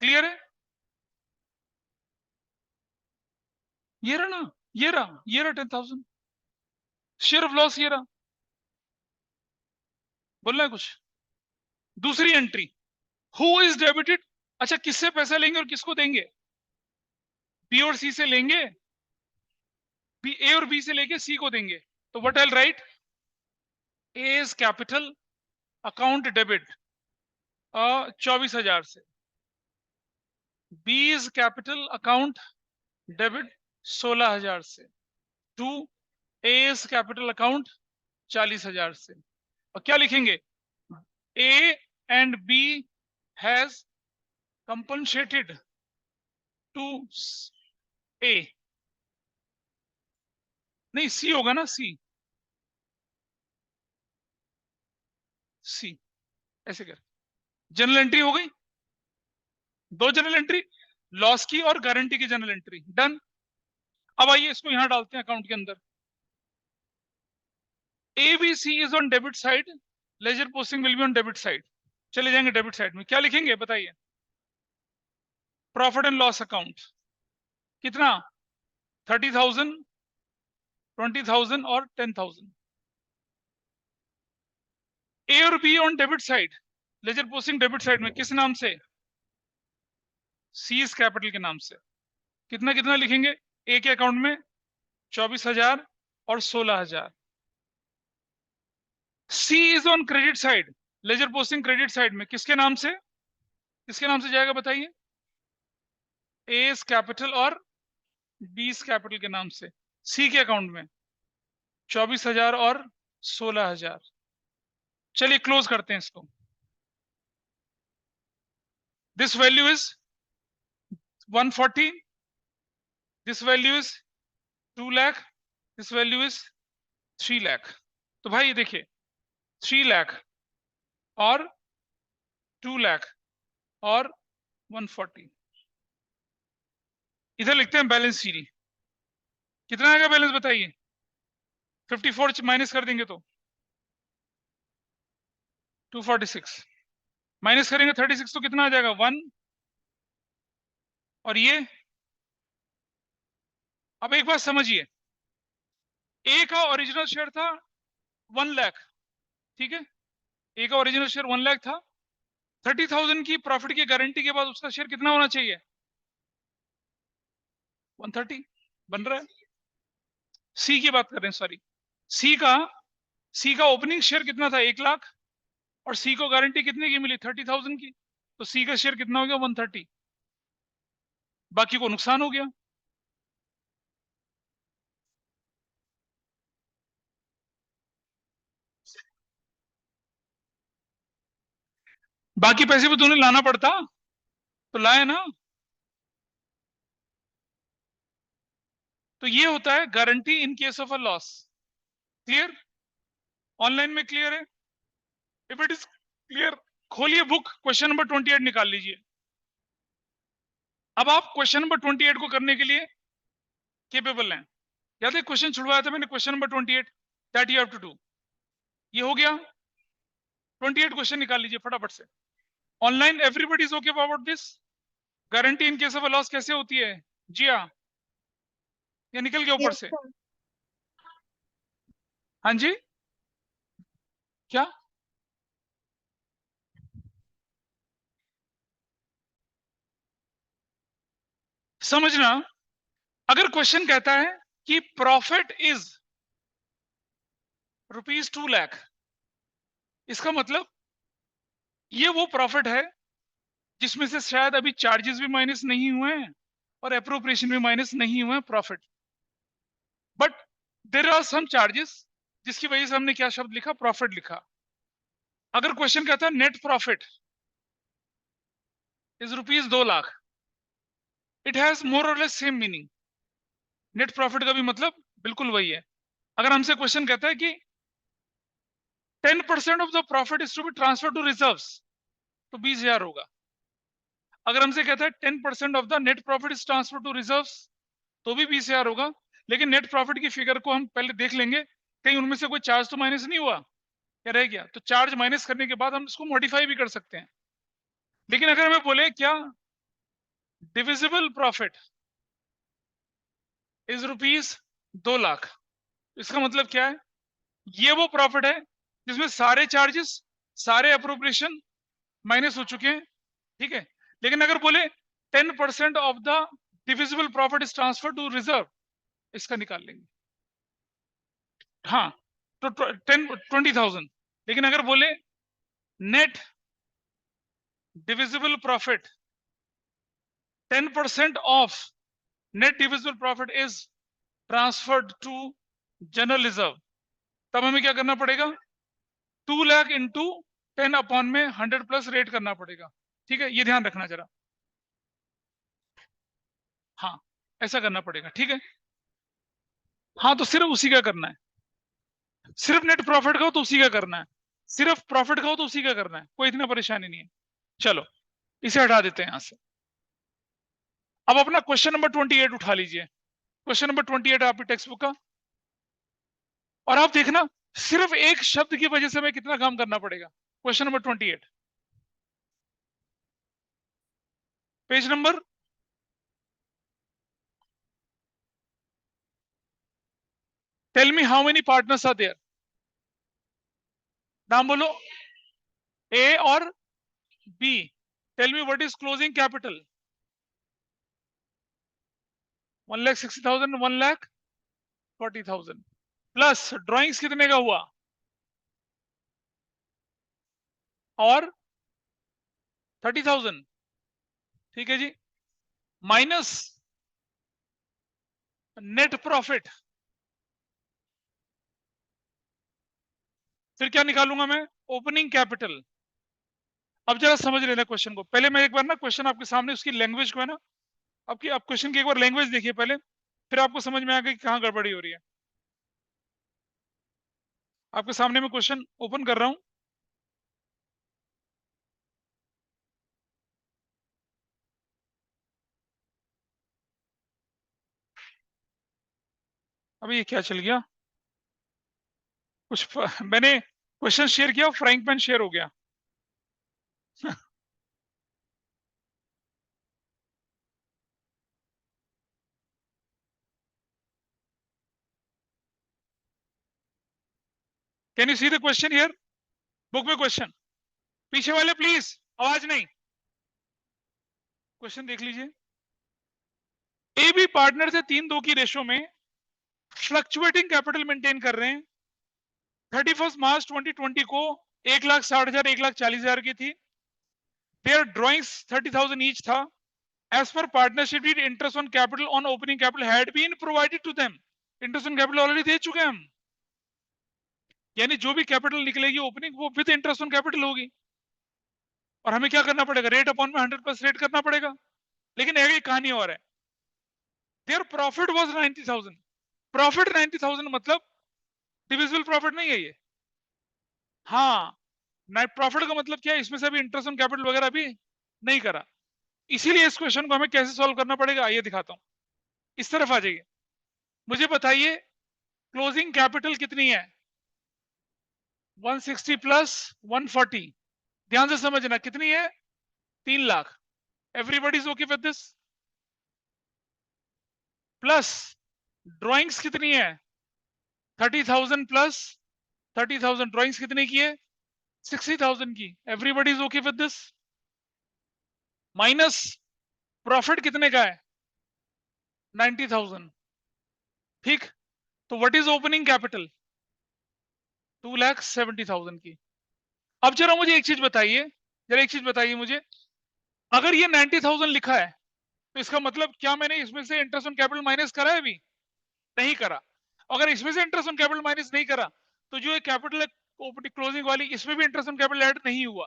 क्लियर है? ये रहा ना, ये रहा 10,000। शेयर ऑफ लॉस ये रहा। बोलना है कुछ? दूसरी एंट्री, हु इज डेबिटेड। अच्छा, किससे पैसा लेंगे और किसको देंगे? बी और सी से लेंगे। बी, ए और बी से लेके सी को देंगे। तो what I write? A's capital account debit 24,000 से। B's capital account debit 16,000 से। To, A's capital account 40,000 से। और क्या लिखेंगे? A and B has compensated to A. नहीं, सी होगा ना, सी। सी ऐसे कर। जनरल एंट्री हो गई। दो जनरल एंट्री, लॉस की और गारंटी की जनरल एंट्री डन। अब आइए इसको यहां डालते हैं अकाउंट के अंदर। A B C is on debit side, ledger posting will be on debit side. चले जाएंगे डेबिट साइड में। क्या लिखेंगे बताइए? Profit and loss account. कितना? 30,000, 20,000 और 10,000। ए और B on debit side, ledger posting debit side में किस नाम से? सीज कैपिटल के नाम से। कितना कितना लिखेंगे? ए के अकाउंट में 24,000 और 16,000। C is on credit side, ledger posting credit side में किसके नाम से? किसके नाम से जाएगा बताइए? एस कैपिटल और बीस कैपिटल के नाम से। सी के अकाउंट में 24,000 और 16,000। चलिए क्लोज करते हैं इसको। This value is 140, this value is 2 lakh, this value is 3 lakh. तो भाई देखिए, 3 लाख और 2 लाख और 140। इधर लिखते हैं बैलेंस शीट। कितना आएगा बैलेंस बताइए? 54 माइनस कर देंगे तो 246, माइनस करेंगे 36 तो कितना आ जाएगा? 1। और ये, अब एक बात समझिए, ए का ओरिजिनल शेयर था 1 लाख, ठीक है? ए का ओरिजिनल शेयर 1 लाख था। 30,000 की प्रॉफिट की गारंटी के बाद उसका शेयर कितना होना चाहिए? 130 बन रहा है। सी की बात कर रहे हैं, सॉरी। सी का सी का ओपनिंग शेयर कितना था? 1 लाख। और सी को गारंटी कितने की मिली? 30,000 की। तो सी का शेयर कितना हो गया? 130। बाकी को नुकसान हो गया। बाकी पैसे भी तो उन्हें लाना पड़ता, तो लाए ना। तो ये होता है guarantee in case of a loss. Clear? Online में क्लियर है? इफ इट इज क्लियर, खोलिए बुक, क्वेश्चन नंबर 28 निकाल लीजिए। अब आप क्वेश्चन नंबर 28 को करने के लिए केपेबल हैं। याद है क्वेश्चन छुड़वाया था मैंने, question number 28 that you have to do. ये हो गया। 28 क्वेश्चन निकाल लीजिए फटाफट से। Online everybody is okay about this? Guarantee in case of loss कैसे होती है? जी हाँ, या निकल गया ऊपर
Yes,
से?
sir.
हाँ जी, क्या? समझना, अगर क्वेश्चन कहता है कि प्रॉफिट इज ₹2 लाख, इसका मतलब ये वो प्रॉफिट है जिसमें से शायद अभी चार्जेस भी माइनस नहीं हुए हैं और एप्रोप्रिएशन भी माइनस नहीं हुए हैं profit. But there are some charges जिसकी वजह से हमने क्या शब्द लिखा? प्रॉफिट लिखा। अगर क्वेश्चन कहता है net profit is ₹2 lakh, it has more और less same meaning. Net profit का भी मतलब बिल्कुल वही है। अगर हमसे क्वेश्चन कहता है कि 10% of the profit is to be transfer to reserves, तो 20,000 होगा। अगर हमसे कहता है 10% of the net profit is transfer to reserves, तो भी 20,000 होगा। लेकिन नेट प्रॉफिट की फिगर को हम पहले देख लेंगे, कहीं उनमें से कोई चार्ज तो माइनस नहीं हुआ, क्या रह गया? तो चार्ज माइनस करने के बाद हम इसको मॉडिफाई भी कर सकते हैं। लेकिन अगर हमें बोले क्या डिविजिबल प्रॉफिट इज ₹2 लाख, इसका मतलब क्या है? ये वो प्रॉफिट है जिसमें सारे चार्जेस, सारे अप्रोप्रिएशन माइनस हो चुके हैं, ठीक है। लेकिन अगर बोले 10% of the divisible profit is transfer to reserve, इसका निकाल लेंगे। हाँ, तो 20,000। लेकिन अगर बोले net divisible profit 10% of net divisible profit is transferred to general reserve, तब हमें क्या करना पड़ेगा? 2 लाख इंटू 10 अपॉन में 100 प्लस रेट करना पड़ेगा, ठीक है। ये ध्यान रखना जरा, हाँ ऐसा करना पड़ेगा, ठीक है। हाँ, तो सिर्फ उसी का करना है। सिर्फ नेट प्रॉफिट का हो तो उसी का करना है, सिर्फ प्रॉफिट का हो तो उसी का करना है, कोई इतना परेशानी नहीं है। चलो इसे हटा देते हैं यहां से। अब अपना क्वेश्चन नंबर 28 उठा लीजिए। क्वेश्चन नंबर 28 आपकी टेक्स्ट बुक का, और आप देखना सिर्फ एक शब्द की वजह से हमें कितना काम करना पड़ेगा। Question number 28, page number, tell me how many partners are there. नाम बोलो, ए और B. Tell me what is closing capital. 1,60,000, 1,40,000 plus drawings कितने का हुआ, और 30,000, ठीक है जी, माइनस नेट प्रॉफिट। फिर क्या निकालूंगा मैं? Opening capital. अब जरा समझ लेना क्वेश्चन को। पहले मैं एक बार ना क्वेश्चन आपके सामने उसकी लैंग्वेज को है ना, आपकी आप क्वेश्चन की एक बार लैंग्वेज देखिए पहले, फिर आपको समझ में आएगा कि कहाँ गड़बड़ी हो रही है। आपके सामने मैं क्वेश्चन ओपन कर रहा हूं। अभी ये क्या चल गया? मैंने क्वेश्चन शेयर किया, फ्राइंग पैन शेयर हो गया। Can you see the question here? Book में क्वेश्चन, पीछे वाले प्लीज आवाज नहीं, क्वेश्चन देख लीजिए। ए बी पार्टनर से 3:2 की रेशो में फ्लक्चुएटिंग कैपिटल मेंटेन कर रहे हैं। 31 मार्च 2020 को 1,60,000 1,40,000 की थी। देयर ड्रॉइंग्स 30,000 ईच था। As per partnership deed, interest on capital on opening capital had been provided to them. Interest on capital already दे चुके हैं हम, यानी जो भी कैपिटल निकलेगी ओपनिंग वो विद इंटरेस्ट ऑन कैपिटल होगी। और हमें क्या करना पड़ेगा? रेट अपॉन में 100 प्लस रेट करना पड़ेगा। लेकिन एक कहानी और है, देयर प्रॉफिट वाज 90,000। प्रॉफिट 90,000 मतलब डिविजिबल प्रॉफिट नहीं है ये। हाँ, नेट प्रॉफिट का मतलब क्या है, इसमें से अभी इंटरेस्ट ऑन कैपिटल वगैरह भी नहीं करा। इसीलिए इस क्वेश्चन को हमें कैसे सॉल्व करना पड़ेगा, आइए दिखाता हूं। इस तरफ आ जाइए, मुझे बताइए क्लोजिंग कैपिटल कितनी है। 160 प्लस 140, ध्यान से समझना कितनी है, 3 lakh. Everybody is okay with this. Plus drawings कितनी है, 30,000 प्लस 30,000, ड्राइंग्स कितने की है, 60,000 की। Everybody is okay with this. Minus profit कितने का है, 90,000। ठीक, तो व्हाट इज ओपनिंग कैपिटल, 2,70,000 की। अब जरा मुझे एक चीज बताइए, जरा एक चीज बताइए मुझे, अगर ये 90,000 लिखा है तो इसका मतलब क्या मैंने इसमें से इंटरेस्ट ऑन कैपिटल माइनस करा है, अभी नहीं करा। अगर इसमें से इंटरेस्ट ऑन कैपिटल माइनस नहीं करा तो जो ये कैपिटल है ओपनिंग क्लोजिंग वाली, इसमें भी इंटरेस्ट ऑन कैपिटल ऐड नहीं हुआ।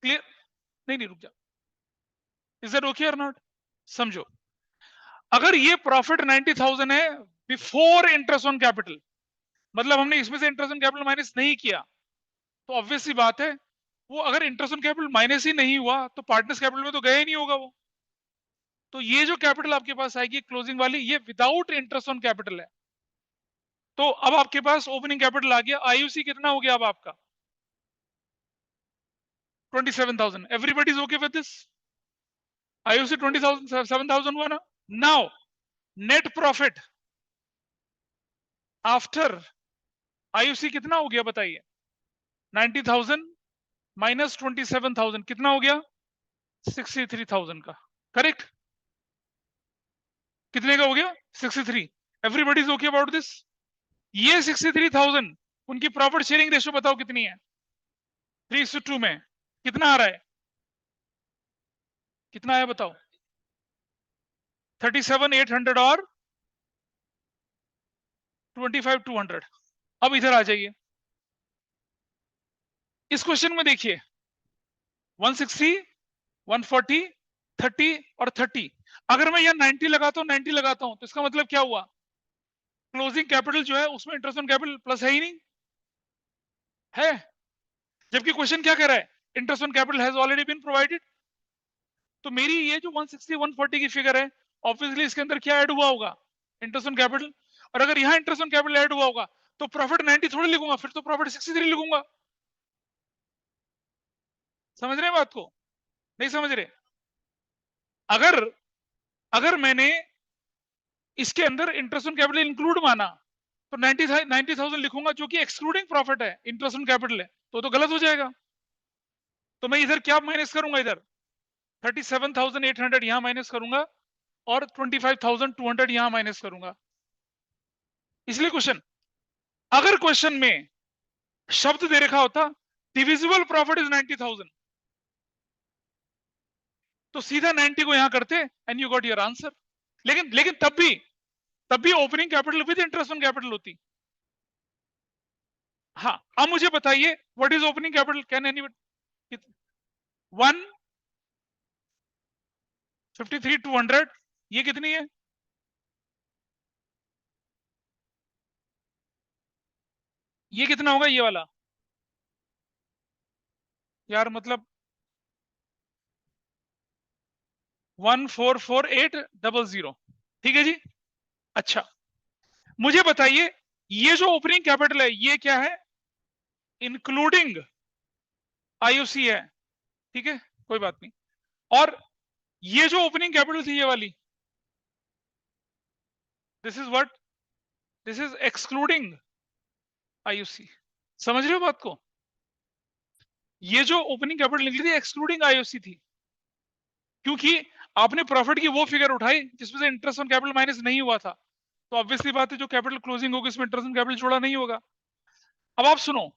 क्लियर? नहीं नहीं, रुक जा, इज दैट ओके और नॉट? समझो, अगर ये प्रॉफिट 90,000 है बिफोर इंटरेस्ट ऑन कैपिटल, मतलब हमने इसमें से इंटरेस्ट ऑन कैपिटल माइनस नहीं किया, तो ऑब्वियस सी बात है वो अगर इंटरेस्ट ऑन कैपिटल माइनस ही नहीं हुआ तो पार्टनर्स कैपिटल में तो गया ही नहीं होगा वो। तो ये जो कैपिटल आपके पास आएगी क्लोजिंग वाली, ये विदाउट इंटरेस्ट ऑन कैपिटल है। तो अब आपके पास ओपनिंग कैपिटल आ गया, आईयूसी कितना हो गया अब आपका, 27,000। Everybody is okay with this. IUC 20,000 7,000 हुआ ना। Now net profit after IUC कितना हो गया बताइए, 90,000 माइनस 27,000 कितना हो गया, 63,000 का। करेक्ट? कितने का हो गया, 63। Everybody is okay about this. ये 63,000 उनकी प्रॉफिट शेयरिंग रेशियो बताओ कितनी है, 3:2 में कितना आ रहा है, कितना आया बताओ, 37,800 और 25,200। अब इधर आ जाइए, इस क्वेश्चन में देखिए 160, 140, 30 और 30। अगर मैं यहाँ 90 लगाता हूँ, 90 लगाता हूँ, तो इसका मतलब क्या हुआ, क्लोजिंग कैपिटल जो है उसमें इंटरेस्ट ऑन कैपिटल प्लस है ही नहीं, है। जबकि क्वेश्चन क्या कह रहा है, interest on capital has already been provided. तो मेरी ये जो 160 140 की फिगर है, ऑब्वियसली इसके अंदर क्या ऐड हुआ होगा, इंटरेस्ट ऑन कैपिटल। और अगर यहाँ इंटरेस्ट ऑन कैपिटल ऐड हुआ होगा तो प्रॉफिट 90 थोड़ी लिखूंगा, फिर तो प्रॉफिट 63 लिखूंगा। समझ रहे हैं बात को, नहीं समझ रहे? अगर अगर मैंने इसके अंदर इंटरेस्ट ऑन कैपिटल इंक्लूड माना तो 90,000 लिखूंगा, जो कि एक्सक्लूडिंग प्रॉफिट है, इंटरेस्ट ऑन कैपिटल है, तो गलत हो जाएगा। तो मैं इधर क्या माइनस करूंगा, इधर 37,800 यहां माइनस करूंगा और 25,200 यहां माइनस करूंगा। इसलिए क्वेश्चन, अगर क्वेश्चन में शब्द दे रखा होता डिविजिबल प्रॉफिट इज 90,000, तो सीधा 90 को यहां करते and you got your answer. लेकिन तब भी opening capital with interest on capital होती। हाँ, अब मुझे बताइए what is opening capital, can any 153,200, ये कितनी है, ये कितना होगा ये वाला, यार मतलब 144,800। ठीक है जी। अच्छा, मुझे बताइए ये जो ओपनिंग कैपिटल है ये क्या है, इंक्लूडिंग आईओसी है, ठीक है, कोई बात नहीं। और ये जो ओपनिंग कैपिटल थी ये वाली, this is what, this is excluding IOC. समझ रहे हो बात को? ये जो ओपनिंग कैपिटल निकली थी एक्सक्लूडिंग आईओसी थी, क्योंकि आपने प्रॉफिट की वो फिगर उठाई जिसमें से इंटरेस्ट ऑन कैपिटल माइनस नहीं हुआ था। तो ऑब्वियसली बात है जो कैपिटल क्लोजिंग होगी इसमें इंटरेस्ट ऑन कैपिटल जोड़ा नहीं होगा। अब आप सुनो,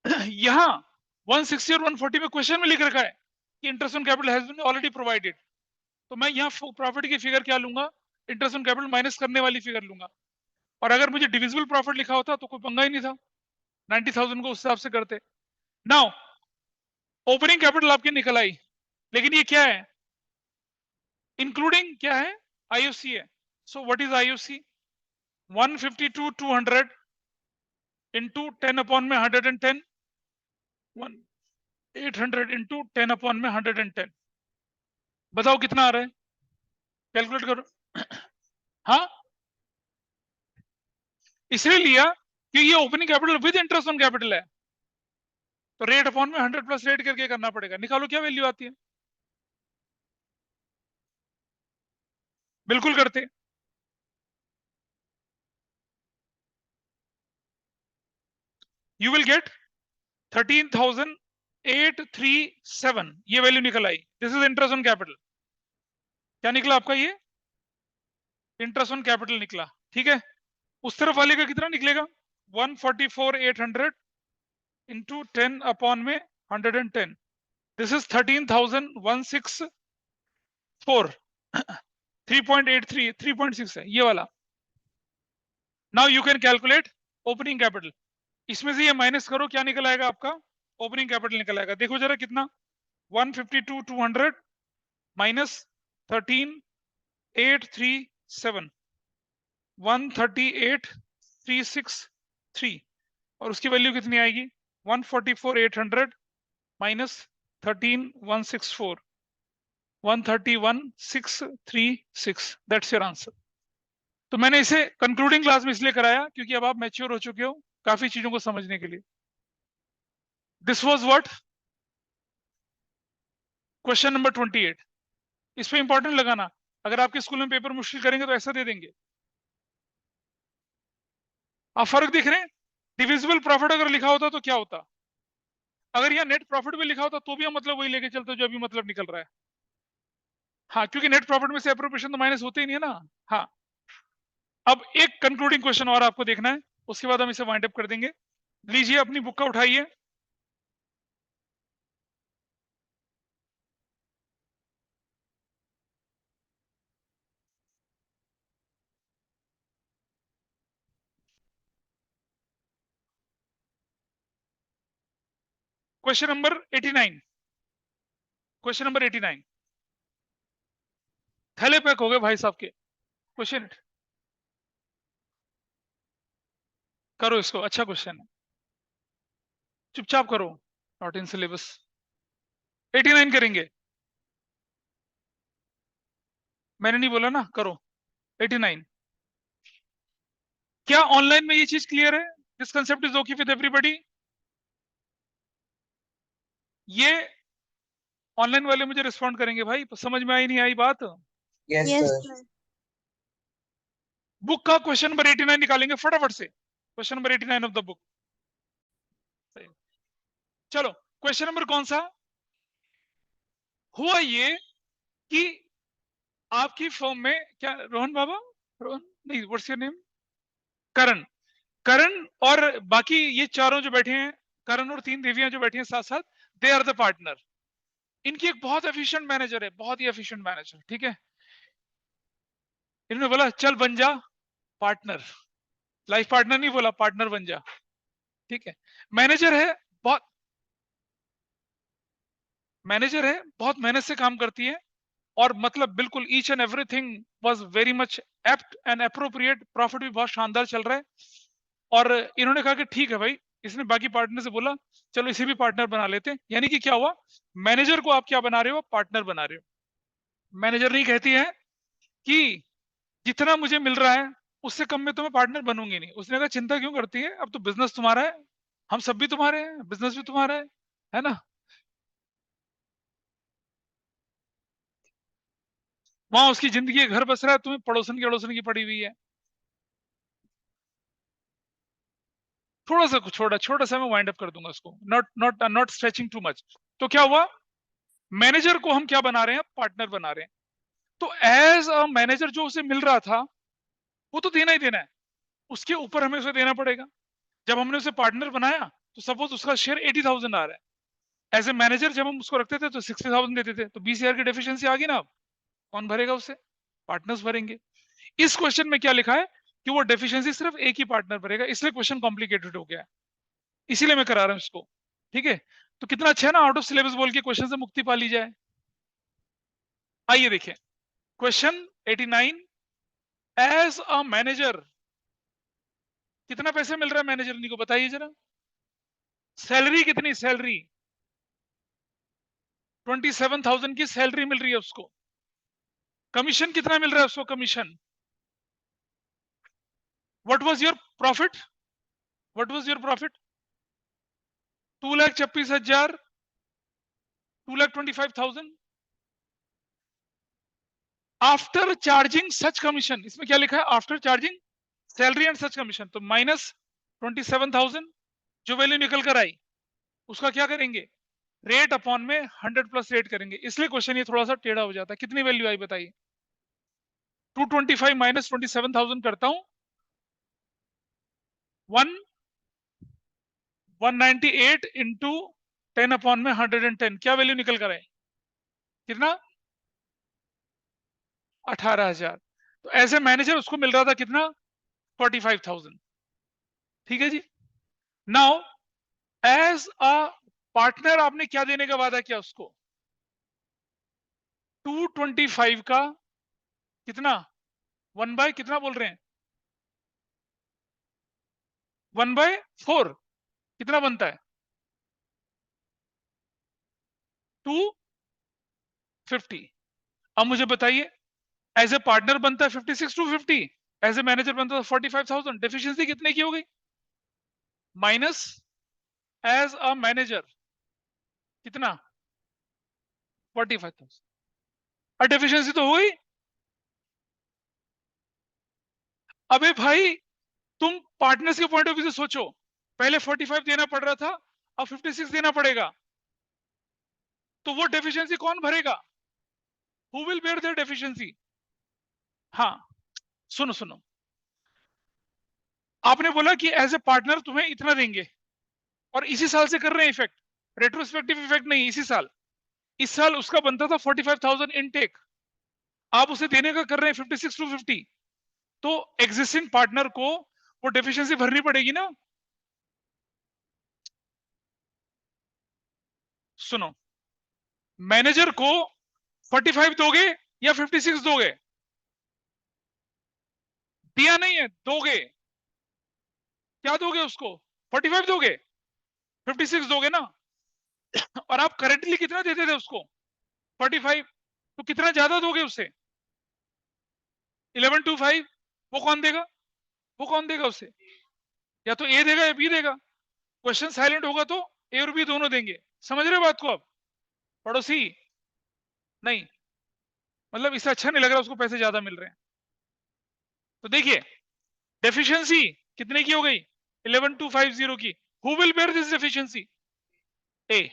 यहाँ 160 और 140 में क्वेश्चन में लिख रखा है कि interest on capital has been already provided. तो मैं यहाँ प्रॉफिट की फिगर क्या लूंगा, इंटरेस्ट ऑन कैपिटल माइनस करने वाली फिगर लूंगा। और अगर मुझे डिविजिबल प्रॉफिट लिखा होता तो कोई पंगा ही नहीं था, 90,000 को उस हिसाब से करते। नाउ ओपनिंग कैपिटल आपकी निकल आई, लेकिन ये क्या है, इंक्लूडिंग क्या है, आईओसी है। So what is IUC? 152 200 into 10 upon में 110, 800 into 10 upon में 110. बताओ कितना आ रहा है, कैलकुलेट करो. हाँ, इसलिए लिया कि ये opening capital with interest on capital है, तो रेट अपॉन में 100 प्लस रेट करके करना पड़ेगा. निकालो क्या वैल्यू आती है. बिल्कुल करते. You will get 13,837. ये वैल्यू निकल आई. This is interest on capital. क्या निकला आपका, ये इंटरेस्ट ऑन कैपिटल निकला. ठीक है, उस तरफ वाले का कितना निकलेगा, 144,800 इंटू 10 अपॉन में 110. This is 13,164. 3.83, 3.6 है ये वाला. Now you can calculate opening capital. इसमें से ये माइनस करो, क्या निकल आएगा आपका, ओपनिंग कैपिटल निकल आएगा. देखो जरा कितना, 152 200 माइनस 13,837, 138,363, और उसकी वैल्यू कितनी आएगी, 144,800 माइनस 13,164, 131,636. That's your answer. तो मैंने इसे कंक्लूडिंग क्लास में इसलिए कराया क्योंकि अब आप मैच्योर हो चुके हो काफी चीजों को समझने के लिए. This was what, question number 28. इस पे इंपॉर्टेंट लगाना, अगर आपके स्कूल में पेपर मुश्किल करेंगे तो ऐसा दे देंगे. आप फर्क देख रहे हैं, डिविजिबल प्रॉफिट अगर लिखा होता तो क्या होता, अगर यहाँ नेट प्रॉफिट भी लिखा होता तो भी हम मतलब वही लेके चलते जो अभी मतलब निकल रहा है. हाँ, क्योंकि नेट प्रॉफिट में से अप्रोप्रिएशन तो माइनस होते ही नहीं है ना. हाँ, अब एक कंक्लूडिंग क्वेश्चन और आपको देखना है, उसके बाद हम इसे वाइंड अप कर देंगे. लीजिए अपनी बुक का उठाइए. Question number 89. Question number 89. थैले पैक हो गए भाई साहब के. क्वेश्चन करो इसको, अच्छा क्वेश्चन है, चुपचाप करो, नॉट इन सिलेबस. 89 करेंगे, मैंने नहीं बोला ना, करो 89. क्या ऑनलाइन में ये चीज क्लियर है, this concept is okay with everybody. ये ऑनलाइन वाले मुझे रिस्पॉन्ड करेंगे भाई, समझ में आई नहीं आई बात.
Yes sir.
बुक का क्वेश्चन नंबर 89 निकालेंगे फटाफट से. Question number 89 of the book. चलो, क्वेश्चन नंबर कौन सा हुआ, ये कि आपकी फॉर्म में क्या, रोहन बाबा, रोहन नहीं, व्हाट्स योर नेम, करण. करण और बाकी ये चारों जो बैठे हैं, करण और 3 देवियां जो बैठी हैं साथ साथ, दे आर द पार्टनर. इनकी एक बहुत एफिशिएंट मैनेजर है, बहुत ही एफिशिएंट मैनेजर. ठीक है, इन्होंने बोला चल बन जा पार्टनर, लाइफ पार्टनर नहीं बोला, पार्टनर बन जा. ठीक है, मैनेजर है, बहुत मैनेजर है, बहुत मेहनत से काम करती है, और मतलब बिल्कुल each and everything was very much apt and appropriate. Profit भी बहुत शानदार चल रहा है. और इन्होंने कहा कि ठीक है भाई, इसने बाकी पार्टनर से बोला चलो इसे भी पार्टनर बना लेते हैं. यानी कि क्या हुआ, मैनेजर को आप क्या बना रहे हो, पार्टनर बना रहे हो. मैनेजर नहीं कहती है कि जितना मुझे मिल रहा है उससे कम में तो मैं पार्टनर बनूंगी नहीं. उसने कहा चिंता क्यों करती है, अब तो बिजनेस तुम्हारा है, हम सब भी तुम्हारे हैं, बिजनेस भी तुम्हारा है ना. वहां उसकी जिंदगी घर बस रहा है, तुम्हें पड़ोसन की अड़ोसन की पड़ी हुई है. थोड़ा सा छोटा छोटा सा मैं वाइंड अप कर दूंगा उसको, not not not stretching too much. तो क्या हुआ, मैनेजर को हम क्या बना रहे हैं, पार्टनर बना रहे हैं. तो एज अ मैनेजर जो उसे मिल रहा था वो तो देना ही देना है, उसके ऊपर हमें उसे देना पड़ेगा. जब हमने उसे पार्टनर बनाया तो सपोज उसका शेयर 80,000 आ रहा है, एज ए मैनेजर जब हम उसको रखते थे तो 60,000 देते थे, तो 20,000 की डेफिशिएंसी आ गई ना. अब कौन भरेगा उसे, पार्टनर्स भरेंगे. इस क्वेश्चन में क्या लिखा है कि वो डेफिशिएंसी सिर्फ एक ही पार्टनर भरेगा, इसलिए क्वेश्चन कॉम्प्लिकेटेड हो गया है, इसीलिए मैं करा रहा हूं इसको. ठीक है, तो कितना अच्छा है ना, आउट ऑफ सिलेबस बोल के क्वेश्चन से मुक्ति पा ली जाए. आइए देखिए क्वेश्चन 89 एज अ मैनेजर कितना पैसे मिल रहा है मैनेजर को बताइए जरा। सैलरी कितनी, सैलरी 27,000 की सैलरी मिल रही है उसको। कमीशन कितना मिल रहा है उसको, commission. What was your profit, what was your profit? 2,26,000, 2,25,000 after charging such commission. इसमें क्या लिखा है, after charging salary and such commission. तो माइनस 27,000 जो वैल्यू निकल कर आई उसका क्या करेंगे, रेट अपॉन में 100 प्लस रेट करेंगे। इसलिए क्वेश्चन ये थोड़ा सा टेढ़ा हो जाता है। कितनी वैल्यू आई बताइए, 225 माइनस 27,000 करता हूं, 198 इंटू 10 अपॉन में 110, क्या वैल्यू निकल कर आए, कितना, 18,000। तो एज ए मैनेजर उसको मिल रहा था कितना, 45,000। ठीक है जी। नाउ एज अ पार्टनर आपने क्या देने का वादा किया उसको, 225 का कितना, 1 बाय कितना बोल रहे हैं, 1/4 कितना बनता है, 250। अब मुझे बताइए, एज ए पार्टनर बनता है 56,250, एज ए मैनेजर बनता है 45,000। डेफिशिएंसी कितने की हो गई, माइनस एज अ मैनेजर कितना, 45,000। और डेफिशिएंसी तो हो गई। अबे भाई तुम पार्टनर्स के पॉइंट ऑफ व्यू से सोचो, पहले 45 देना पड़ रहा था, अब 56 देना पड़ेगा, तो वो डेफिशिएंसी कौन भरेगा, who will bear their deficiency. हाँ, सुनो सुनो, आपने बोला कि एज ए पार्टनर तुम्हें इतना देंगे, और इसी साल से कर रहे हैं इफेक्ट, रेट्रोस्पेक्टिव इफेक्ट नहीं, इसी साल। इस साल उसका बनता था 45,000 इनटेक, आप उसे देने का कर रहे हैं 56,250, तो एग्जिस्टिंग पार्टनर को वो डेफिशिएंसी भरनी पड़ेगी ना। सुनो, मैनेजर को 45 दोगे या 56 दोगे, दिया नहीं है, दोगे, क्या दोगे उसको, 45 दोगे, 56 दोगे ना। और आप करेंटली कितना देते थे उसको, 45, तो कितना ज्यादा दोगे उससे, 1125। वो कौन देगा, वो कौन देगा उसे, या तो ए देगा या बी देगा। क्वेश्चन साइलेंट होगा तो ए और बी दोनों देंगे। समझ रहे हो बात को आप पड़ोसी, नहीं, मतलब इससे अच्छा नहीं लग रहा उसको पैसे ज्यादा मिल रहे हैं। तो देखिए, डेफिशिएंसी कितने की हो गई, 11,250 की। Who will bear this deficiency, A.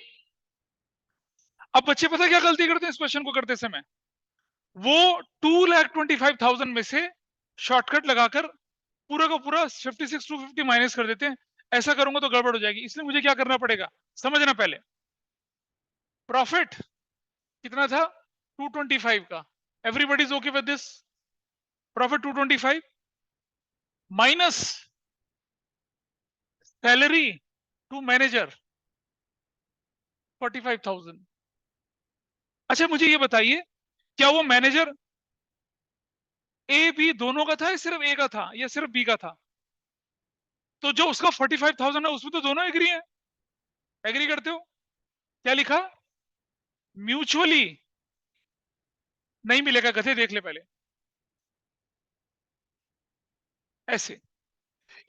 अब बच्चे पता क्या गलती करते हैं इस क्वेश्चन को करते समय, वो 2,25,000 में से शॉर्टकट लगाकर पूरा का पूरा 56,250 माइनस कर देते हैं। ऐसा करूंगा तो गड़बड़ हो जाएगी, इसलिए मुझे क्या करना पड़ेगा, समझना पहले। प्रॉफिट कितना था, 225 का, everybody is okay with this, profit 225 minus salary to manager 45,000। अच्छा मुझे ये बताइए, क्या वो मैनेजर ए बी दोनों का था या सिर्फ ए का था या सिर्फ बी का था, तो जो उसका 45,000 है उसमें तो दोनों एग्री हैं, एग्री करते हो, क्या लिखा, म्यूचुअली नहीं मिलेगा, गधे देख ले पहले, ऐसे,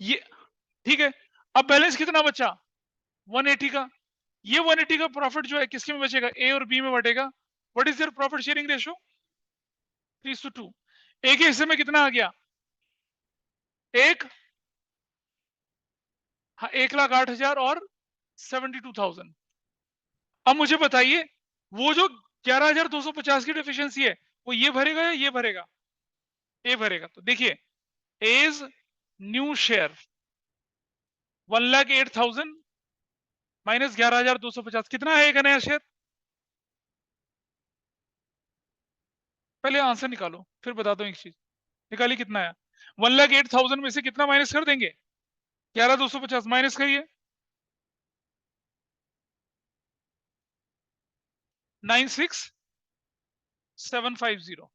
ये ठीक है। अब बैलेंस कितना बचा, 180 का। ये 180 का प्रॉफिट जो है किसके में बचेगा, ए और बी में बटेगा। What is their profit sharing ratio, 3:2। A के हिस्से में कितना आ गया, एक, हाँ, 1,08,000 और 72,000। अब मुझे बताइए, वो जो 11,250 की डेफिशिएंसी है, वो ये भरेगा या ये भरेगा, ए भरेगा। तो देखिए, एज न्यू शेयर 1,08,000 माइनस 11,250 कितना है एक नया शेयर, पहले आंसर निकालो फिर बताता हूँ एक चीज। निकालिए कितना है, 1,08,000 में से कितना माइनस कर देंगे, 11,250 माइनस करिए, 96,750।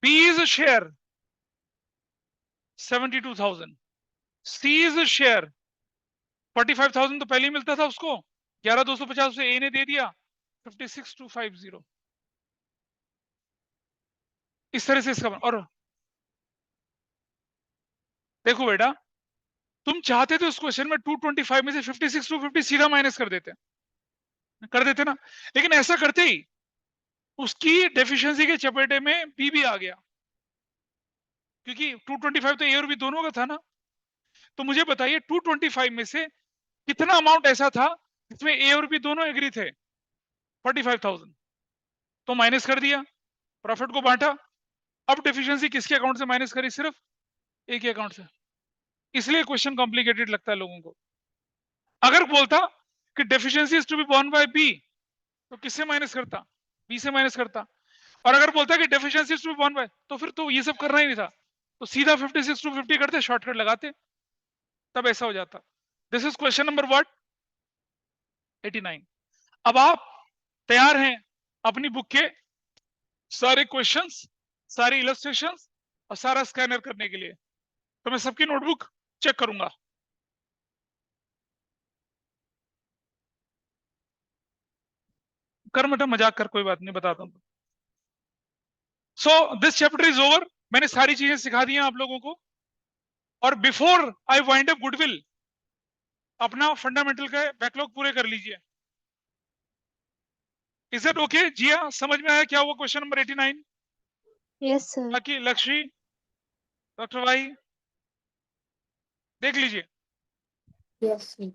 B is share 72,000। C's share 45,000 तो पहले ही मिलता था उसको, 11,250 से ए ने दे दिया, 56,250। इस तरह से इसका और देखो बेटा, तुम चाहते थे उस क्वेश्चन में 225 में से 56,250 सीधा माइनस कर देते ना, लेकिन ऐसा करते ही उसकी डेफिशिएंसी के चपेटे में बी भी आ गया, क्योंकि 225 तो ए और बी दोनों का था ना। तो मुझे बताइए 225 में से कितना अमाउंट ऐसा था जिसमें ए और बी दोनों एग्री थे? 45,000। तो माइनस कर दिया, प्रॉफिट को बांटा। अब डेफिशिएंसी किसके अकाउंट से माइनस करी? सिर्फ ए के अकाउंट से। इसलिए क्वेश्चन कॉम्प्लिकेटेड लगता है लोगों को। अगर बोलता कि deficiency is to be borne by B, तो किससे माइनस करता? बी से माइनस करता। और अगर बोलता कि deficiency is to be borne by, तो फिर तो ये सब करना ही नहीं था, तो सीधा 56,250 करते, शॉर्टकट लगाते, तब ऐसा हो जाता। This is question number what 89। अब आप तैयार हैं अपनी बुक के सारे क्वेश्चंस, सारी इलस्ट्रेशंस और सारा स्कैनर करने के लिए? तो मैं सबकी नोटबुक चेक करूंगा। कर बेटा, मजाक कर, कोई बात नहीं, बताता हूं। So this chapter is over. मैंने सारी चीजें सिखा दी हैं आप लोगों को। और before I wind up goodwill, अपना फंडामेंटल का बैकलॉग पूरे कर लीजिए। Is it okay? जी हाँ, समझ में आया क्या हुआ क्वेश्चन नंबर 89?
Yes sir.
बाकी लक्ष्मी, डॉक्टर भाई देख लीजिए।
Yes sir.